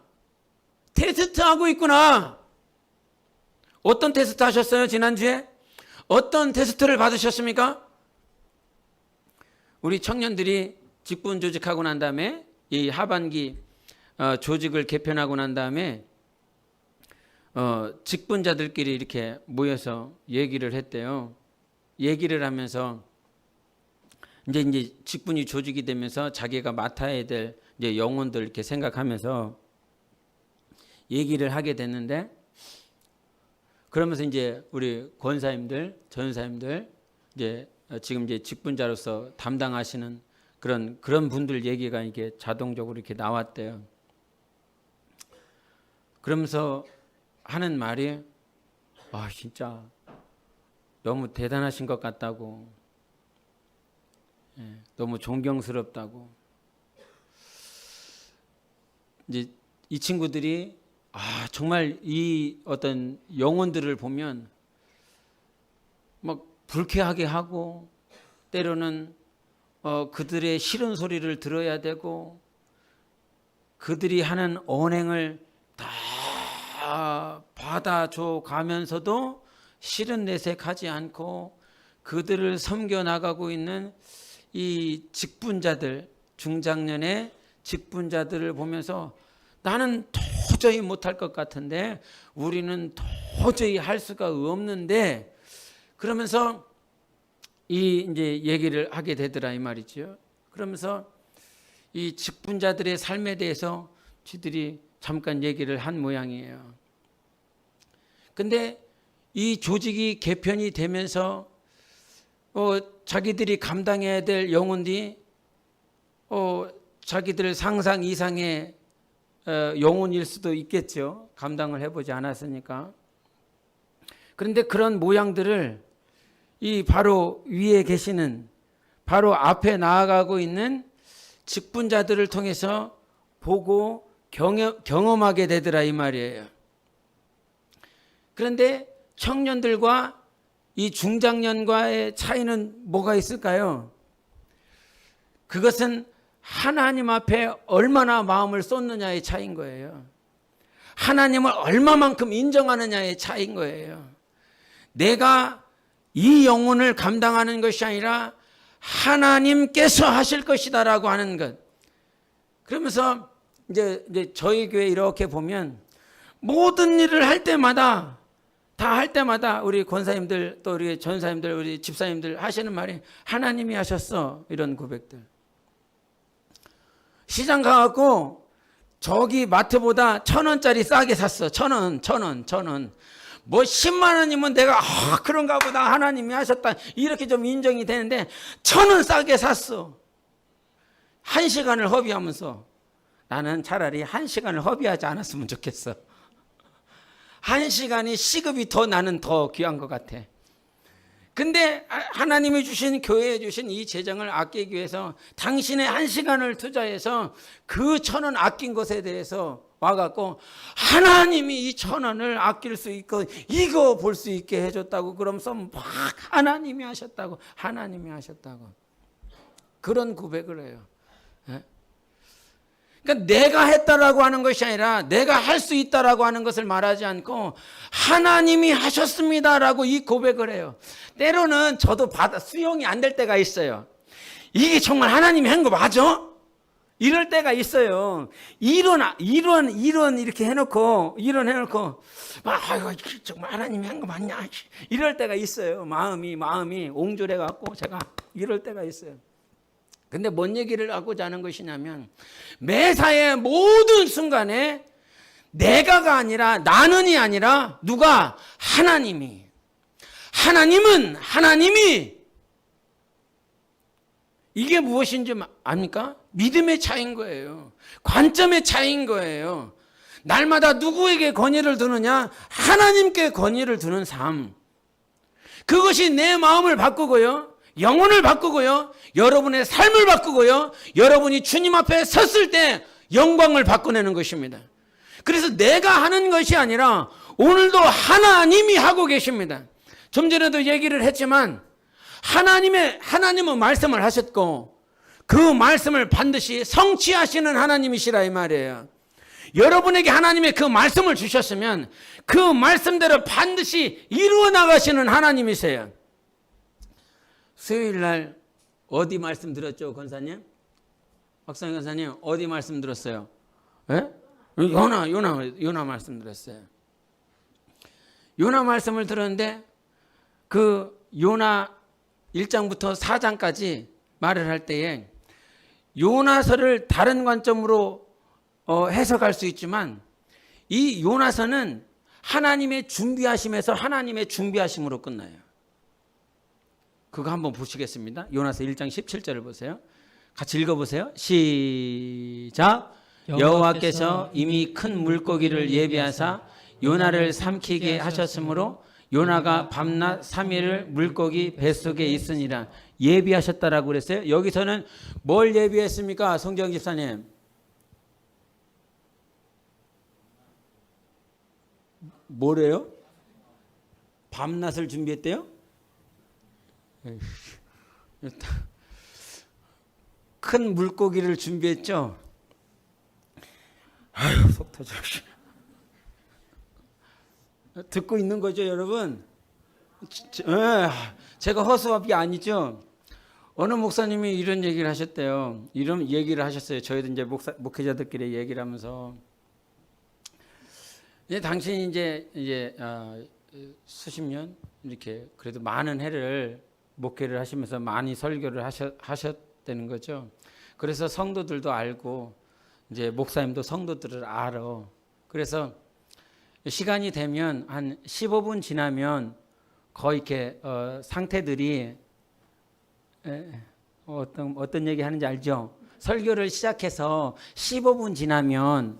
테스트하고 있구나. 어떤 테스트 하셨어요? 지난주에? 어떤 테스트를 받으셨습니까? 우리 청년들이 직분 조직하고 난 다음에 이 하반기 조직을 개편하고 난 다음에 직분자들끼리 이렇게 모여서 얘기를 했대요. 얘기를 하면서 이제 직분이 조직이 되면서 자기가 맡아야 될 이제 영혼들 이렇게 생각하면서 얘기를 하게 됐는데, 그러면서 이제 우리 권사님들, 전사님들, 이제 지금 이제 직분자로서 담당하시는 그런 분들 얘기가 이게 자동적으로 이렇게 나왔대요. 그러면서 하는 말이 진짜 너무 대단하신 것 같다고, 너무 존경스럽다고. 이제 이 친구들이 정말 이 어떤 영혼들을 보면 막 불쾌하게 하고, 때로는 그들의 싫은 소리를 들어야 되고, 그들이 하는 언행을 다 받아줘 가면서도 싫은 내색하지 않고 그들을 섬겨나가고 있는 이 직분자들, 중장년의 직분자들을 보면서 나는 도저히 못할 것 같은데, 우리는 도저히 할 수가 없는데, 그러면서 이제 얘기를 하게 되더라 이 말이죠. 그러면서 이 직분자들의 삶에 대해서 저들이 잠깐 얘기를 한 모양이에요. 근데 이 조직이 개편이 되면서 자기들이 감당해야 될 영혼들이 자기들 상상 이상의 영혼일 수도 있겠죠. 감당을 해보지 않았으니까. 그런데 그런 모양들을 이 바로 위에 계시는, 바로 앞에 나아가고 있는 직분자들을 통해서 보고 경험하게 되더라 이 말이에요. 그런데 청년들과 이 중장년과의 차이는 뭐가 있을까요? 그것은 하나님 앞에 얼마나 마음을 쏟느냐의 차이인 거예요. 하나님을 얼마만큼 인정하느냐의 차이인 거예요. 내가 이 영혼을 감당하는 것이 아니라 하나님께서 하실 것이다라고 하는 것. 그러면서 이제 저희 교회 이렇게 보면 모든 일을 할 때마다 다 할 때마다 우리 권사님들 또 우리 전사님들 우리 집사님들 하시는 말이 하나님이 하셨어 이런 고백들. 시장 가갖고 저기 마트보다 1,000원짜리 싸게 샀어. 1,000원. 뭐 10만 원이면 내가 그런가 보다 하나님이 하셨다 이렇게 좀 인정이 되는데 1,000원 싸게 샀어. 1시간을 허비하면서 나는 차라리 1시간을 허비하지 않았으면 좋겠어. 1시간이 시급이 나는 더 귀한 것 같아. 근데 하나님이 주신 교회에 주신 이 재정을 아끼기 위해서 당신의 1시간을 투자해서 그 1,000원 아낀 것에 대해서 와갖고 하나님이 이 1,000원을 아낄 수 있고 이거 볼 수 있게 해줬다고 그러면서 막 하나님이 하셨다고 그런 고백을 해요. 그러니까 내가 했다라고 하는 것이 아니라 내가 할 수 있다라고 하는 것을 말하지 않고 하나님이 하셨습니다라고 이 고백을 해요. 때로는 저도 수용이 안 될 때가 있어요. 이게 정말 하나님이 한 거 맞아? 이럴 때가 있어요. 이론 이렇게 해놓고 아이고 정말 하나님이 한 거 맞냐? 이럴 때가 있어요. 마음이 옹졸해갖고 제가 이럴 때가 있어요. 근데 뭔 얘기를 하고자 하는 것이냐면 매사의 모든 순간에 내가가 아니라 나는이 아니라 누가? 하나님이 이게 무엇인지 압니까? 믿음의 차이인 거예요. 관점의 차이인 거예요. 날마다 누구에게 권위를 두느냐? 하나님께 권위를 두는 삶. 그것이 내 마음을 바꾸고요. 영혼을 바꾸고요. 여러분의 삶을 바꾸고요. 여러분이 주님 앞에 섰을 때 영광을 바꿔내는 것입니다. 그래서 내가 하는 것이 아니라 오늘도 하나님이 하고 계십니다. 좀 전에도 얘기를 했지만 하나님은 말씀을 하셨고 그 말씀을 반드시 성취하시는 하나님이시라 이 말이에요. 여러분에게 하나님의 그 말씀을 주셨으면 그 말씀대로 반드시 이루어 나가시는 하나님이세요. 수요일 날 어디 말씀 들었죠, 권사님? 박상희 권사님 어디 말씀 들었어요? 예? 요나 말씀 들었어요. 요나 말씀을 들었는데 그 요나 1장부터 4장까지 말을 할 때에 요나서를 다른 관점으로 해석할 수 있지만 이 요나서는 하나님의 준비하심에서 하나님의 준비하심으로 끝나요. 그거 한번 보시겠습니다. 요나서 1장 17절을 보세요. 같이 읽어보세요. 시작. 여호와께서 이미 큰 물고기를 예비하사 요나를 삼키게 하셨으므로 요나가 밤낮 3일을 물고기 뱃속에 있으니라. 예비하셨다라고 그랬어요. 여기서는 뭘 예비했습니까? 송정 집사님. 뭐래요? 밤낮을 준비했대요? 큰 물고기를 준비했죠. 아유 속 터져. 듣고 있는 거죠, 여러분? 제가 허수아비 아니죠. 어느 목사님이 이런 얘기를 하셨대요. 이런 얘기를 하셨어요. 저희도 이제 목회자들끼리 얘기를 하면서 당신이 이제 수십 년 이렇게 그래도 많은 해를 목회를 하시면서 많이 설교를 하셨다는 거죠. 그래서 성도들도 알고 이제 목사님도 성도들을 알아. 그래서 시간이 되면 한 15분 지나면 거의 이렇게 상태들이 어떤 얘기 하는지 알죠? 설교를 시작해서 15분 지나면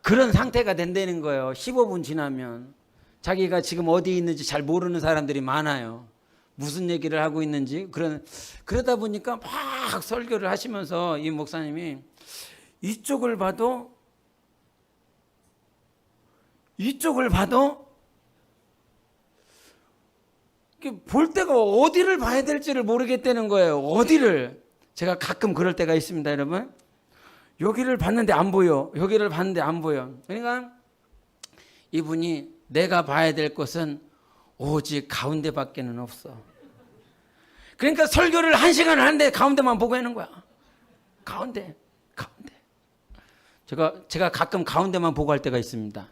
그런 상태가 된다는 거예요. 15분 지나면 자기가 지금 어디 있는지 잘 모르는 사람들이 많아요. 무슨 얘기를 하고 있는지. 그러다 보니까 막 설교를 하시면서 이 목사님이 이쪽을 봐도 볼 때가 어디를 봐야 될지를 모르겠다는 거예요. 어디를. 제가 가끔 그럴 때가 있습니다, 여러분. 여기를 봤는데 안 보여. 여기를 봤는데 안 보여. 그러니까 이분이 내가 봐야 될 곳은 오직 가운데밖에는 없어. 그러니까 설교를 1시간을 하는데 가운데만 보고 있는 거야. 가운데. 제가 가끔 가운데만 보고 할 때가 있습니다.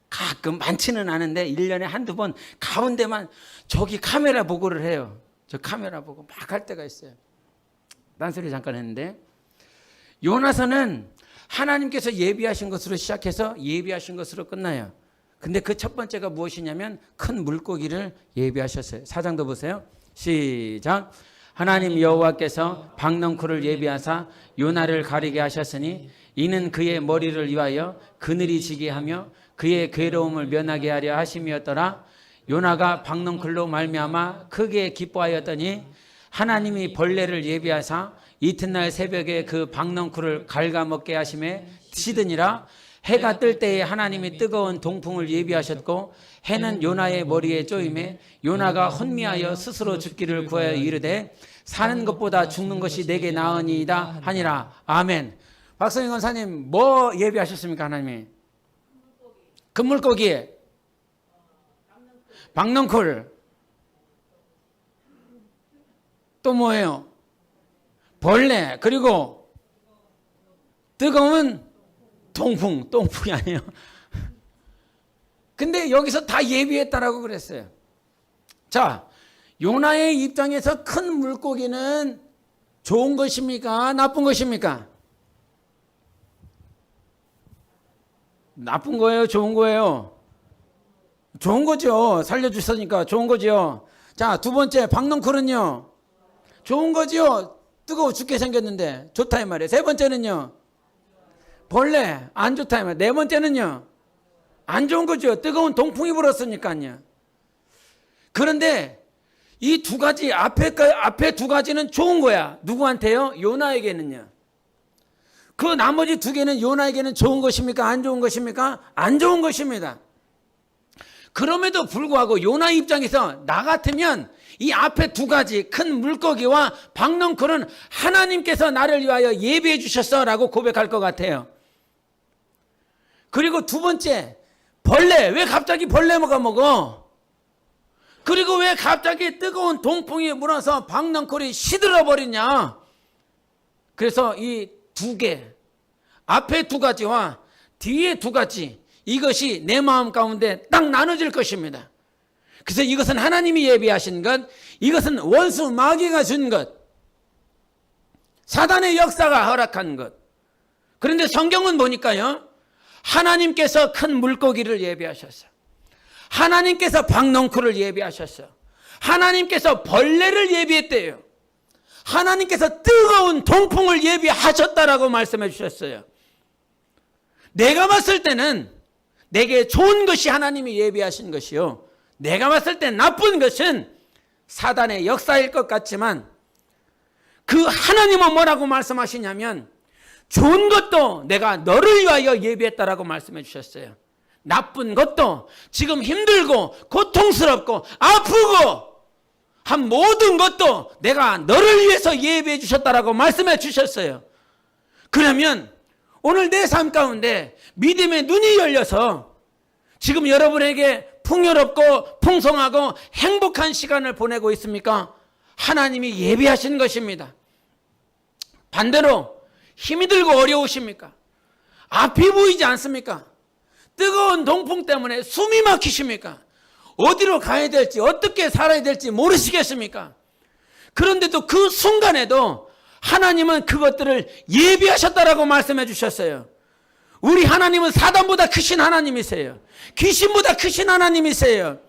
가끔 많지는 않은데 1년에 한두 번 가운데만 저기 카메라 보고를 해요. 저 카메라 보고 막 할 때가 있어요. 딴소리 잠깐 했는데 요나서는 하나님께서 예비하신 것으로 시작해서 예비하신 것으로 끝나요. 근데 그 첫 번째가 무엇이냐면 큰 물고기를 예비하셨어요. 4장도 보세요. 시작. 하나님 여호와께서 박넝쿨을 예비하사 요나를 가리게 하셨으니 이는 그의 머리를 위하여 그늘이 지게 하며 그의 괴로움을 면하게 하려 하심이었더라. 요나가 박넝쿨로 말미암아 크게 기뻐하였더니 하나님이 벌레를 예비하사 이튿날 새벽에 그 박넝쿨을 갉아먹게 하심에 시드니라. 해가 뜰 때에 하나님이 뜨거운 동풍을 예비하셨고 해는 요나의 머리에 쪼임에 요나가 혼미하여 스스로 죽기를 구하여 이르되 사는 것보다 죽는 것이 내게 나으니이다 하니라. 아멘. 박성희 권사님 뭐 예비하셨습니까? 하나님이 큰 물고기, 박넝쿨, 또 뭐예요? 벌레, 그리고 뜨거운 동풍이 아니에요. 근데 여기서 다 예비했다라고 그랬어요. 자, 요나의 입장에서 큰 물고기는 좋은 것입니까? 나쁜 것입니까? 나쁜 거예요? 좋은 거예요? 좋은 거죠. 살려주셨으니까 좋은 거죠. 자, 두 번째 박넝쿨은요? 좋은 거죠. 뜨거워 죽게 생겼는데 좋다 이 말이에요. 세 번째는요? 벌레 안 좋다 이 말이에요. 네 번째는요? 안 좋은 거죠. 뜨거운 동풍이 불었으니까요. 그런데 이 두 가지 앞에 두 가지는 좋은 거야. 누구한테요? 요나에게는요. 그 나머지 두 개는 요나에게는 좋은 것입니까? 안 좋은 것입니까? 안 좋은 것입니다. 그럼에도 불구하고 요나 입장에서 나 같으면 이 앞에 두 가지 큰 물고기와 박넝쿨은 하나님께서 나를 위하여 예비해 주셨어 라고 고백할 것 같아요. 그리고 두 번째 벌레. 왜 갑자기 벌레가 먹어? 그리고 왜 갑자기 뜨거운 동풍이 불어서 박넝쿨이 시들어 버리냐? 그래서 이 두 개, 앞에 두 가지와 뒤에 두 가지, 이것이 내 마음 가운데 딱 나눠질 것입니다. 그래서 이것은 하나님이 예비하신 것, 이것은 원수 마귀가 준 것, 사단의 역사가 허락한 것. 그런데 성경은 보니까요, 하나님께서 큰 물고기를 예비하셨어요. 하나님께서 박넝쿨을 예비하셨어요. 하나님께서 벌레를 예비했대요. 하나님께서 뜨거운 동풍을 예비하셨다라고 말씀해 주셨어요. 내가 봤을 때는 내게 좋은 것이 하나님이 예비하신 것이요, 내가 봤을 때 나쁜 것은 사단의 역사일 것 같지만 그 하나님은 뭐라고 말씀하시냐면 좋은 것도 내가 너를 위하여 예비했다라고 말씀해 주셨어요. 나쁜 것도 지금 힘들고 고통스럽고 아프고 한 모든 것도 내가 너를 위해서 예비해 주셨다라고 말씀해 주셨어요. 그러면 오늘 내 삶 가운데 믿음의 눈이 열려서 지금 여러분에게 풍요롭고 풍성하고 행복한 시간을 보내고 있습니까? 하나님이 예비하신 것입니다. 반대로 힘이 들고 어려우십니까? 앞이 보이지 않습니까? 뜨거운 동풍 때문에 숨이 막히십니까? 어디로 가야 될지 어떻게 살아야 될지 모르시겠습니까? 그런데도 그 순간에도 하나님은 그것들을 예비하셨다라고 말씀해 주셨어요. 우리 하나님은 사단보다 크신 하나님이세요. 귀신보다 크신 하나님이세요.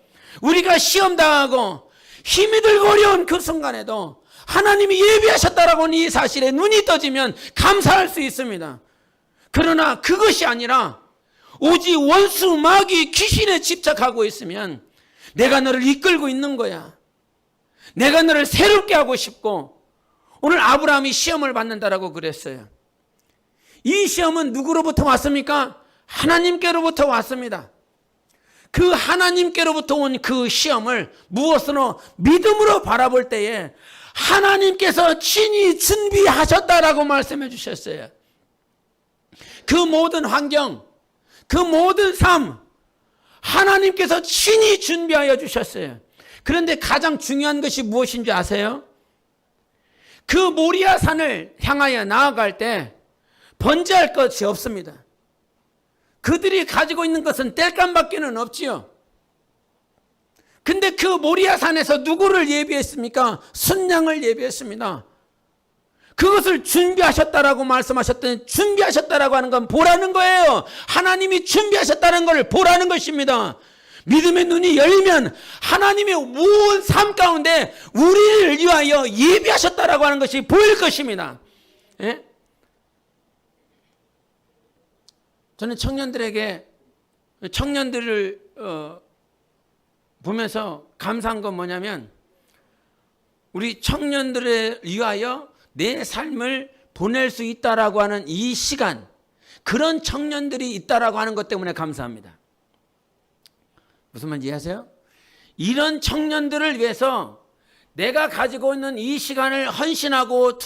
우리가 시험당하고 힘이 들고 어려운 그 순간에도 하나님이 예비하셨다라고 이 사실에 눈이 떠지면 감사할 수 있습니다. 그러나 그것이 아니라 오직 원수 마귀 귀신에 집착하고 있으면 내가 너를 이끌고 있는 거야. 내가 너를 새롭게 하고 싶고, 오늘 아브라함이 시험을 받는다라고 그랬어요. 이 시험은 누구로부터 왔습니까? 하나님께로부터 왔습니다. 그 하나님께로부터 온 그 시험을 무엇으로? 믿음으로 바라볼 때에 하나님께서 친히 준비하셨다라고 말씀해 주셨어요. 그 모든 환경, 그 모든 삶, 하나님께서 친히 준비하여 주셨어요. 그런데 가장 중요한 것이 무엇인지 아세요? 그 모리아 산을 향하여 나아갈 때 번제할 것이 없습니다. 그들이 가지고 있는 것은 땔감밖에는 없지요. 근데 그 모리아 산에서 누구를 예비했습니까? 순양을 예비했습니다. 그것을 준비하셨다라고 말씀하셨더니, 준비하셨다라고 하는 건 보라는 거예요. 하나님이 준비하셨다는 걸 보라는 것입니다. 믿음의 눈이 열리면 하나님의 모든 삶 가운데 우리를 위하여 예비하셨다라고 하는 것이 보일 것입니다. 예? 저는 청년들을 보면서 감사한 건 뭐냐면, 우리 청년들을 위하여 내 삶을 보낼 수 있다라고 하는 이 시간, 그런 청년들이 있다라고 하는 것 때문에 감사합니다. 무슨 말인지 이해하세요? 이런 청년들을 위해서 내가 가지고 있는 이 시간을 헌신하고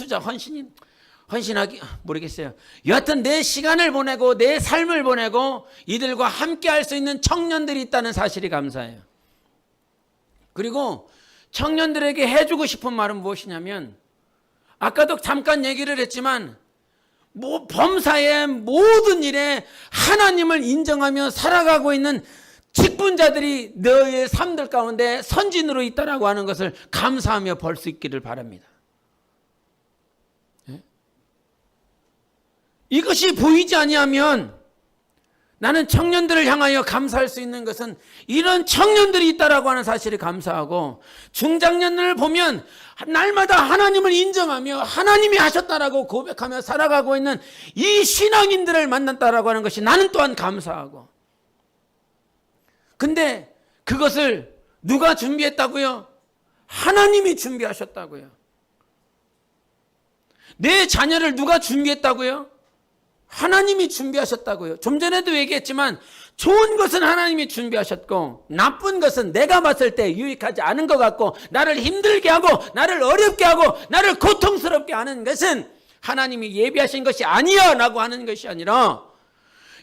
헌신하기 모르겠어요. 여하튼 내 시간을 보내고 내 삶을 보내고 이들과 함께 할 수 있는 청년들이 있다는 사실이 감사해요. 그리고 청년들에게 해주고 싶은 말은 무엇이냐면, 아까도 잠깐 얘기를 했지만 범사의 모든 일에 하나님을 인정하며 살아가고 있는 직분자들이 너의 삶들 가운데 선진으로 있다라고 하는 것을 감사하며 볼 수 있기를 바랍니다. 이것이 보이지 아니하면 나는 청년들을 향하여 감사할 수 있는 것은 이런 청년들이 있다라고 하는 사실이 감사하고, 중장년을 보면 날마다 하나님을 인정하며 하나님이 하셨다라고 고백하며 살아가고 있는 이 신앙인들을 만났다라고 하는 것이 나는 또한 감사하고, 근데 그것을 누가 준비했다고요? 하나님이 준비하셨다고요. 내 자녀를 누가 준비했다고요? 하나님이 준비하셨다고요. 좀 전에도 얘기했지만 좋은 것은 하나님이 준비하셨고, 나쁜 것은 내가 봤을 때 유익하지 않은 것 같고 나를 힘들게 하고 나를 어렵게 하고 나를 고통스럽게 하는 것은 하나님이 예비하신 것이 아니야 라고 하는 것이 아니라,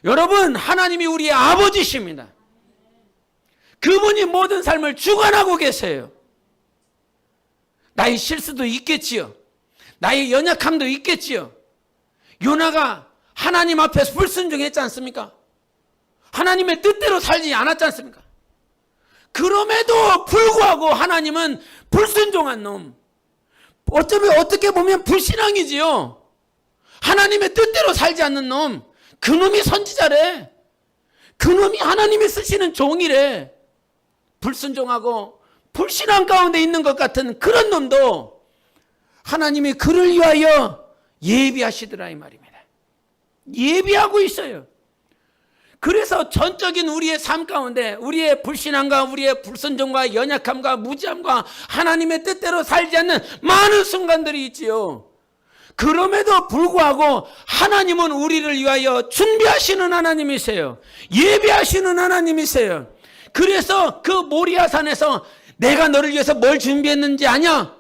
여러분, 하나님이 우리의 아버지십니다. 그분이 모든 삶을 주관하고 계세요. 나의 실수도 있겠지요. 나의 연약함도 있겠지요. 요나가 하나님 앞에서 불순종했지 않습니까? 하나님의 뜻대로 살지 않았지 않습니까? 그럼에도 불구하고 하나님은 불순종한 놈, 어쩌면 어떻게 보면 불신앙이지요. 하나님의 뜻대로 살지 않는 놈, 그 놈이 선지자래. 그 놈이 하나님이 쓰시는 종이래. 불순종하고 불신앙 가운데 있는 것 같은 그런 놈도 하나님이 그를 위하여 예비하시더라 이 말입니다. 예비하고 있어요. 그래서 전적인 우리의 삶 가운데 우리의 불신앙과 우리의 불순종과 연약함과 무지함과 하나님의 뜻대로 살지 않는 많은 순간들이 있지요. 그럼에도 불구하고 하나님은 우리를 위하여 준비하시는 하나님이세요. 예비하시는 하나님이세요. 그래서 그 모리아산에서 내가 너를 위해서 뭘 준비했는지 아냐?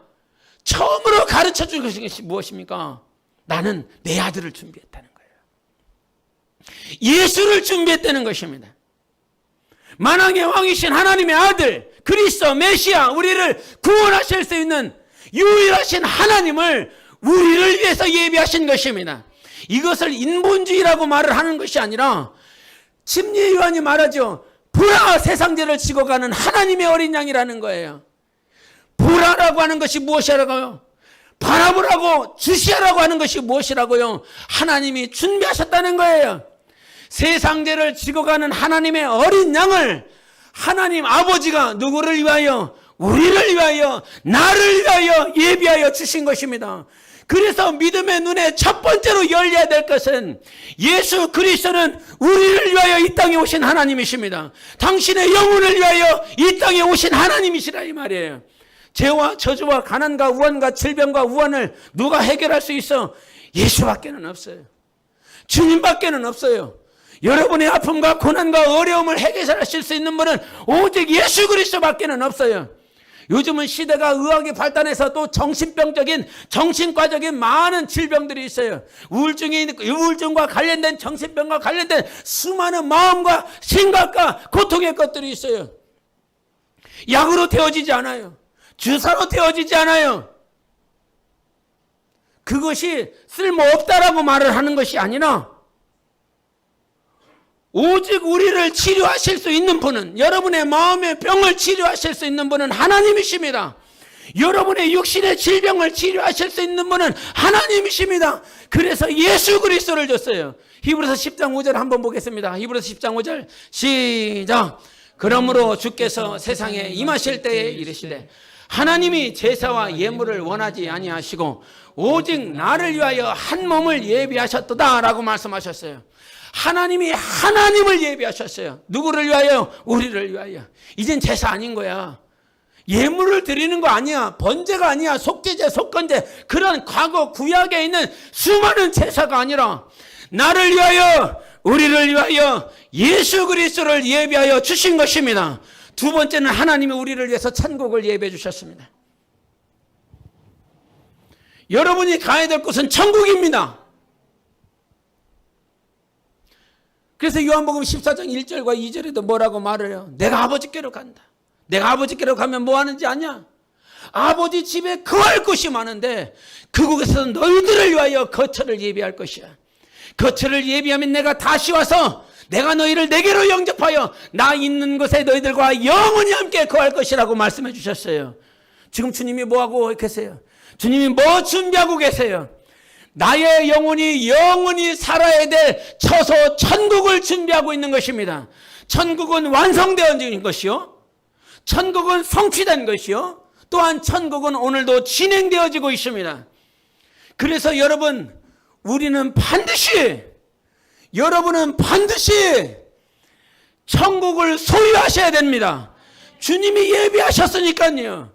처음으로 가르쳐 준 것이 무엇입니까? 나는 내 아들을 준비했다는 거예요. 예수를 준비했다는 것입니다. 만왕의 왕이신 하나님의 아들 그리스도 메시아, 우리를 구원하실 수 있는 유일하신 하나님을 우리를 위해서 예비하신 것입니다. 이것을 인본주의라고 말을 하는 것이 아니라 침례 요한이 말하죠. 보라, 세상죄를 지고 가는 하나님의 어린 양이라는 거예요. 보라라고 하는 것이 무엇이라고요? 바라보라고, 주시하라고 하는 것이 무엇이라고요? 하나님이 준비하셨다는 거예요. 세상죄를 지고 가는 하나님의 어린 양을 하나님 아버지가 누구를 위하여? 우리를 위하여, 나를 위하여 예비하여 주신 것입니다. 그래서 믿음의 눈에 첫 번째로 열려야 될 것은 예수 그리스도는 우리를 위하여 이 땅에 오신 하나님이십니다. 당신의 영혼을 위하여 이 땅에 오신 하나님이시라 이 말이에요. 죄와 저주와 가난과 우환과 질병과 우환을 누가 해결할 수 있어? 예수밖에는 없어요. 주님밖에는 없어요. 여러분의 아픔과 고난과 어려움을 해결하실 수 있는 분은 오직 예수 그리스도밖에는 없어요. 요즘은 시대가 의학이 발달해서 또 정신병적인 정신과적인 많은 질병들이 있어요. 우울증과 관련된 정신병과 관련된 수많은 마음과 생각과 고통의 것들이 있어요. 약으로 되어지지 않아요. 주사로 되어지지 않아요. 그것이 쓸모없다라고 말을 하는 것이 아니라 오직 우리를 치료하실 수 있는 분은, 여러분의 마음의 병을 치료하실 수 있는 분은 하나님이십니다. 여러분의 육신의 질병을 치료하실 수 있는 분은 하나님이십니다. 그래서 예수 그리스도를 줬어요. 히브리서 10장 5절 한번 보겠습니다. 히브리서 10장 5절 시작. 그러므로 주께서 세상에 임하실 때에 이르시되 하나님이 제사와 예물을 원하지 아니하시고 오직 나를 위하여 한 몸을 예비하셨도다 라고 말씀하셨어요. 하나님이 하나님을 예비하셨어요. 누구를 위하여? 우리를 위하여. 이젠 제사 아닌 거야. 예물을 드리는 거 아니야. 번제가 아니야. 속죄제, 속건제, 그런 과거 구약에 있는 수많은 제사가 아니라 나를 위하여, 우리를 위하여 예수 그리스도를 예비하여 주신 것입니다. 두 번째는 하나님이 우리를 위해서 천국을 예비해 주셨습니다. 여러분이 가야 될 곳은 천국입니다. 그래서 요한복음 14장 1절과 2절에도 뭐라고 말을 해요? 내가 아버지께로 간다. 내가 아버지께로 가면 뭐 하는지 아냐? 아버지 집에 거할 곳이 많은데 그곳에서 너희들을 위하여 거처를 예비할 것이야. 거처를 예비하면 내가 다시 와서 내가 너희를 내게로 영접하여 나 있는 곳에 너희들과 영원히 함께 거할 것이라고 말씀해 주셨어요. 지금 주님이 뭐하고 계세요? 주님이 뭐 준비하고 계세요? 나의 영혼이 영원히 살아야 될 처소 천국을 준비하고 있는 것입니다. 천국은 완성되어진 것이요, 천국은 성취된 것이요, 또한 천국은 오늘도 진행되어지고 있습니다. 그래서 여러분, 여러분은 반드시 천국을 소유하셔야 됩니다. 주님이 예비하셨으니까요.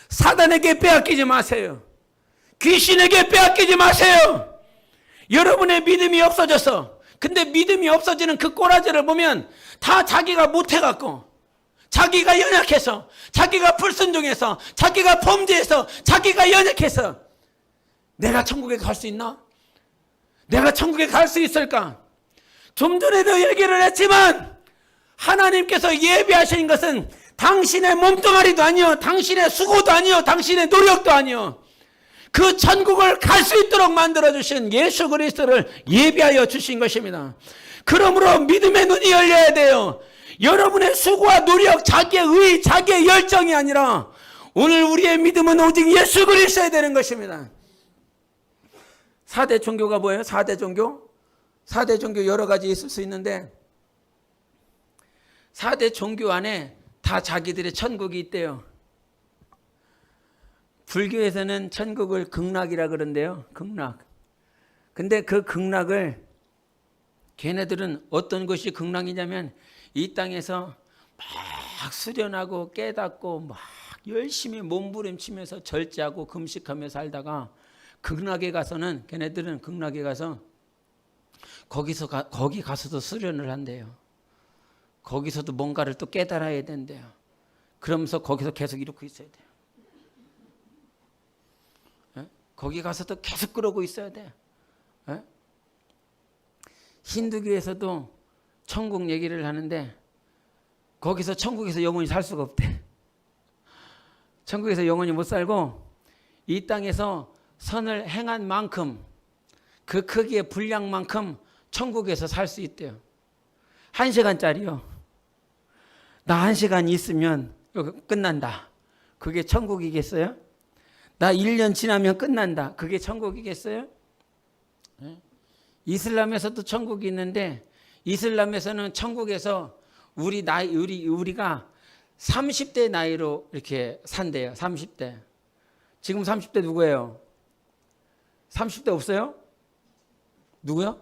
사단에게 빼앗기지 마세요. 귀신에게 빼앗기지 마세요. 여러분의 믿음이 없어져서, 근데 믿음이 없어지는 그 꼬라지를 보면 다 자기가 못해갖고, 자기가 연약해서, 자기가 불순종해서, 자기가 범죄해서, 자기가 연약해서 내가 천국에 갈 수 있나? 내가 천국에 갈 수 있을까? 좀 전에도 얘기를 했지만 하나님께서 예비하신 것은 당신의 몸뚱아리도 아니요, 당신의 수고도 아니요, 당신의 노력도 아니요, 그 천국을 갈 수 있도록 만들어주신 예수 그리스도를 예비하여 주신 것입니다. 그러므로 믿음의 눈이 열려야 돼요. 여러분의 수고와 노력, 자기의 의, 자기의 열정이 아니라 오늘 우리의 믿음은 오직 예수 그리스도에 되는 것입니다. 4대 종교가 뭐예요? 4대 종교? 4대 종교 여러 가지 있을 수 있는데 4대 종교 안에 다 자기들의 천국이 있대요. 불교에서는 천국을 극락이라 그런데요. 극락. 근데 그 극락을 걔네들은 어떤 것이 극락이냐면 이 땅에서 막 수련하고 깨닫고 막 열심히 몸부림치면서 절제하고 금식하며 살다가 극락에 가서는 걔네들은 극락에 가서 거기 가서도 수련을 한대요. 거기서도 뭔가를 또 깨달아야 된대요. 그러면서 거기서 계속 이러고 있어야 돼요. 거기 가서도 계속 그러고 있어야 돼. 힌두교에서도 천국 얘기를 하는데 거기서 천국에서 영원히 살 수가 없대. 천국에서 영원히 못 살고 이 땅에서 선을 행한 만큼 그 크기의 분량만큼 천국에서 살 수 있대요. 1시간짜리요. 나 1시간 있으면 끝난다. 그게 천국이겠어요? 나 1년 지나면 끝난다. 그게 천국이겠어요? 이슬람에서도 천국이 있는데 이슬람에서는 천국에서 우리가 30대 나이로 이렇게 산대요. 30대. 지금 30대 누구예요? 30대 없어요? 누구요?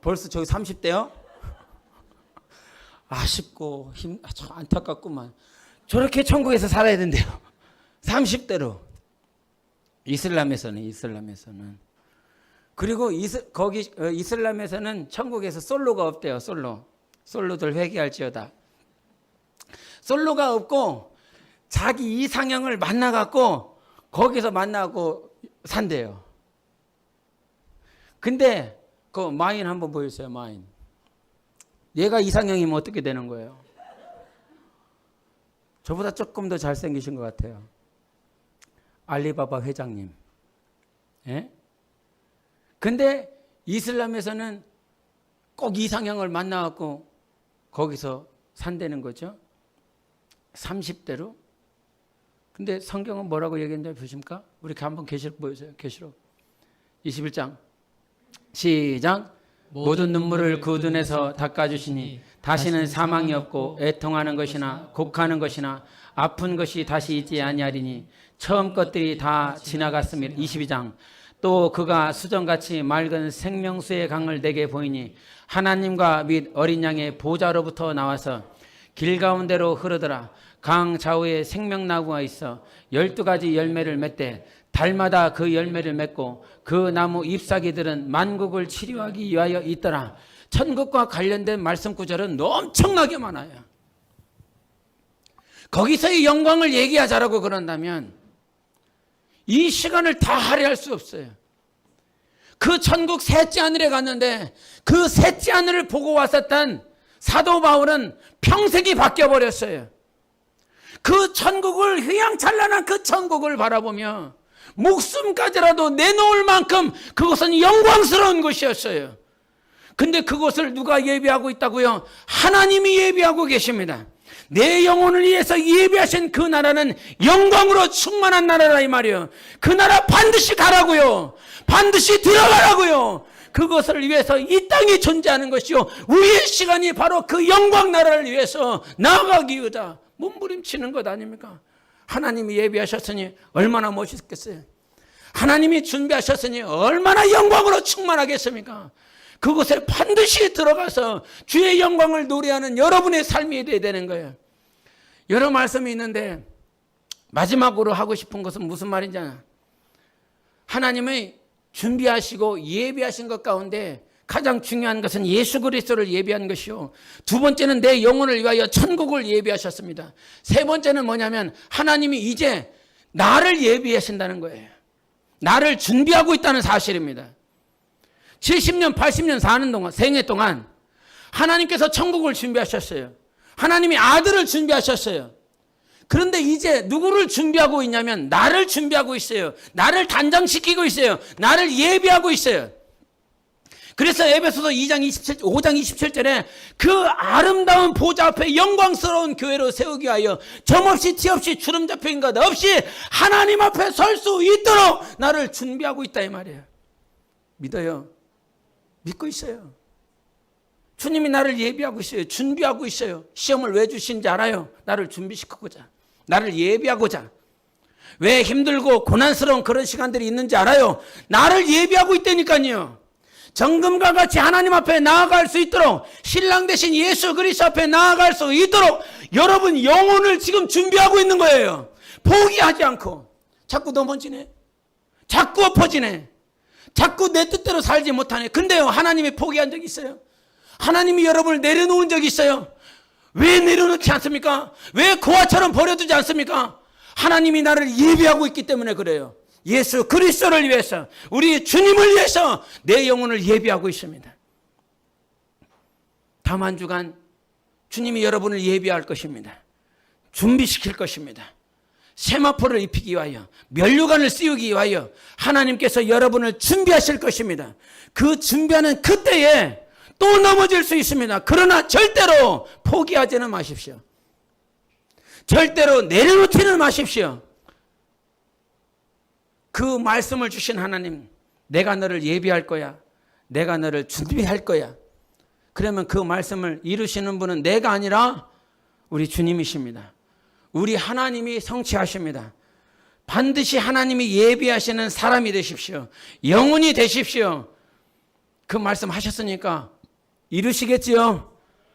벌써 저기 30대요? 아쉽고 참 안타깝구만. 저렇게 천국에서 살아야 된대요. 30대로. 이슬람에서는. 그리고 이슬람에서는 천국에서 솔로가 없대요. 솔로들 회개할지어다. 솔로가 없고 자기 이상형을 만나갖고 거기서 만나고 산대요. 근데 그 마인 한번 보여주세요. 마인. 얘가 이상형이면 어떻게 되는 거예요? 저보다 조금 더 잘생기신 것 같아요. 알리바바 회장님. 예? 근데 이슬람에서는 꼭 이상형을 만나갖고 거기서 산다는 거죠. 30대로. 근데 성경은 뭐라고 얘기했는지 보십니까? 우리 한번 계시록 보여주세요. 계시록 21장 시작. 모든 눈물을 그 눈에서 닦아주시니 다시는 사망이 없고 애통하는 것이나 곡하는 것이나 아픈 것이 다시 있지 아니하리니 처음 것들이 다 지나갔음이라. 22장 또 그가 수정같이 맑은 생명수의 강을 내게 보이니 하나님과 및 어린 양의 보좌로부터 나와서 길 가운데로 흐르더라. 강 좌우에 생명나무가 있어 12가지 열매를 맺되 달마다 그 열매를 맺고 그 나무 잎사귀들은 만국을 치료하기 위하여 있더라. 천국과 관련된 말씀 구절은 엄청나게 많아요. 거기서의 영광을 얘기하자라고 그런다면 이 시간을 다 할애할 수 없어요. 그 천국 셋째 하늘에 갔는데 그 셋째 하늘을 보고 왔었던 사도 바울은 평생이 바뀌어버렸어요. 그 천국을, 휘황찬란한 그 천국을 바라보며 목숨까지라도 내놓을 만큼 그것은 영광스러운 것이었어요. 근데 그것을 누가 예비하고 있다고요? 하나님이 예비하고 계십니다. 내 영혼을 위해서 예비하신 그 나라는 영광으로 충만한 나라라 이 말이에요. 그 나라 반드시 가라고요. 반드시 들어가라고요. 그것을 위해서 이 땅에 존재하는 것이요. 우리의 시간이 바로 그 영광 나라를 위해서 나아가기 위하다. 몸부림치는 것 아닙니까? 하나님이 예비하셨으니 얼마나 멋있겠어요. 하나님이 준비하셨으니 얼마나 영광으로 충만하겠습니까? 그곳에 반드시 들어가서 주의 영광을 노래하는 여러분의 삶이 되어야 되는 거예요. 여러 말씀이 있는데 마지막으로 하고 싶은 것은 무슨 말인지 아냐? 하나님의 준비하시고 예비하신 것 가운데 가장 중요한 것은 예수 그리스도를 예비한 것이요. 두 번째는 내 영혼을 위하여 천국을 예비하셨습니다. 세 번째는 뭐냐면 하나님이 이제 나를 예비하신다는 거예요. 나를 준비하고 있다는 사실입니다. 70년, 80년 사는 동안, 생애 동안 하나님께서 천국을 준비하셨어요. 하나님이 아들을 준비하셨어요. 그런데 이제 누구를 준비하고 있냐면 나를 준비하고 있어요. 나를 단장시키고 있어요. 나를 예비하고 있어요. 그래서 에베소서 5장 27절에 그 아름다운 보좌 앞에 영광스러운 교회로 세우기 위하여 점없이 티없이 주름 잡힌 것 없이 하나님 앞에 설 수 있도록 나를 준비하고 있다 이 말이에요. 믿어요. 믿고 있어요. 주님이 나를 예비하고 있어요. 준비하고 있어요. 시험을 왜 주신지 알아요? 나를 준비시키고자. 나를 예비하고자. 왜 힘들고 고난스러운 그런 시간들이 있는지 알아요? 나를 예비하고 있다니까요. 정금과 같이 하나님 앞에 나아갈 수 있도록 신랑 대신 예수 그리스도 앞에 나아갈 수 있도록 여러분 영혼을 지금 준비하고 있는 거예요. 포기하지 않고. 자꾸 넘어지네. 자꾸 엎어지네. 자꾸 내 뜻대로 살지 못하네. 근데요 하나님이 포기한 적이 있어요? 하나님이 여러분을 내려놓은 적이 있어요? 왜 내려놓지 않습니까? 왜 고아처럼 버려두지 않습니까? 하나님이 나를 예비하고 있기 때문에 그래요. 예수 그리스도를 위해서, 우리 주님을 위해서 내 영혼을 예비하고 있습니다. 다음 한 주간 주님이 여러분을 예비할 것입니다. 준비시킬 것입니다. 세마포를 입히기 위하여, 면류관을 씌우기 위하여 하나님께서 여러분을 준비하실 것입니다. 그 준비하는 그때에 또 넘어질 수 있습니다. 그러나 절대로 포기하지는 마십시오. 절대로 내려놓지는 마십시오. 그 말씀을 주신 하나님, 내가 너를 예비할 거야. 내가 너를 준비할 거야. 그러면 그 말씀을 이루시는 분은 내가 아니라 우리 주님이십니다. 우리 하나님이 성취하십니다. 반드시 하나님이 예비하시는 사람이 되십시오. 영혼이 되십시오. 그 말씀 하셨으니까 이루시겠지요.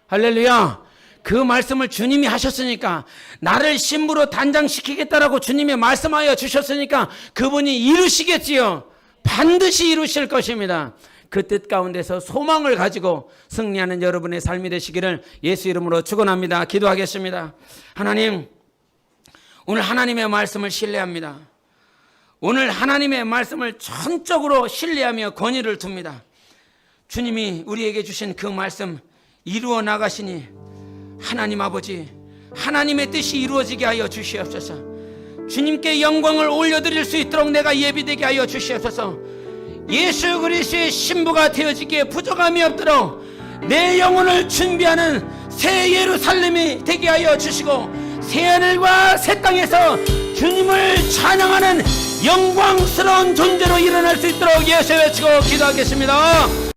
할렐루야. 그 말씀을 주님이 하셨으니까, 나를 신부로 단장시키겠다라고 주님이 말씀하여 주셨으니까 그분이 이루시겠지요. 반드시 이루실 것입니다. 그 뜻 가운데서 소망을 가지고 승리하는 여러분의 삶이 되시기를 예수 이름으로 축원합니다. 기도하겠습니다. 하나님, 오늘 하나님의 말씀을 신뢰합니다. 오늘 하나님의 말씀을 전적으로 신뢰하며 권위를 둡니다. 주님이 우리에게 주신 그 말씀 이루어 나가시니 하나님 아버지, 하나님의 뜻이 이루어지게 하여 주시옵소서. 주님께 영광을 올려드릴 수 있도록 내가 예비되게 하여 주시옵소서. 예수 그리스도의 신부가 되어지기에 부족함이 없도록 내 영혼을 준비하는 새 예루살렘이 되게 하여 주시고, 새 하늘과 새 땅에서 주님을 찬양하는 영광스러운 존재로 일어날 수 있도록 예수 외치고 기도하겠습니다.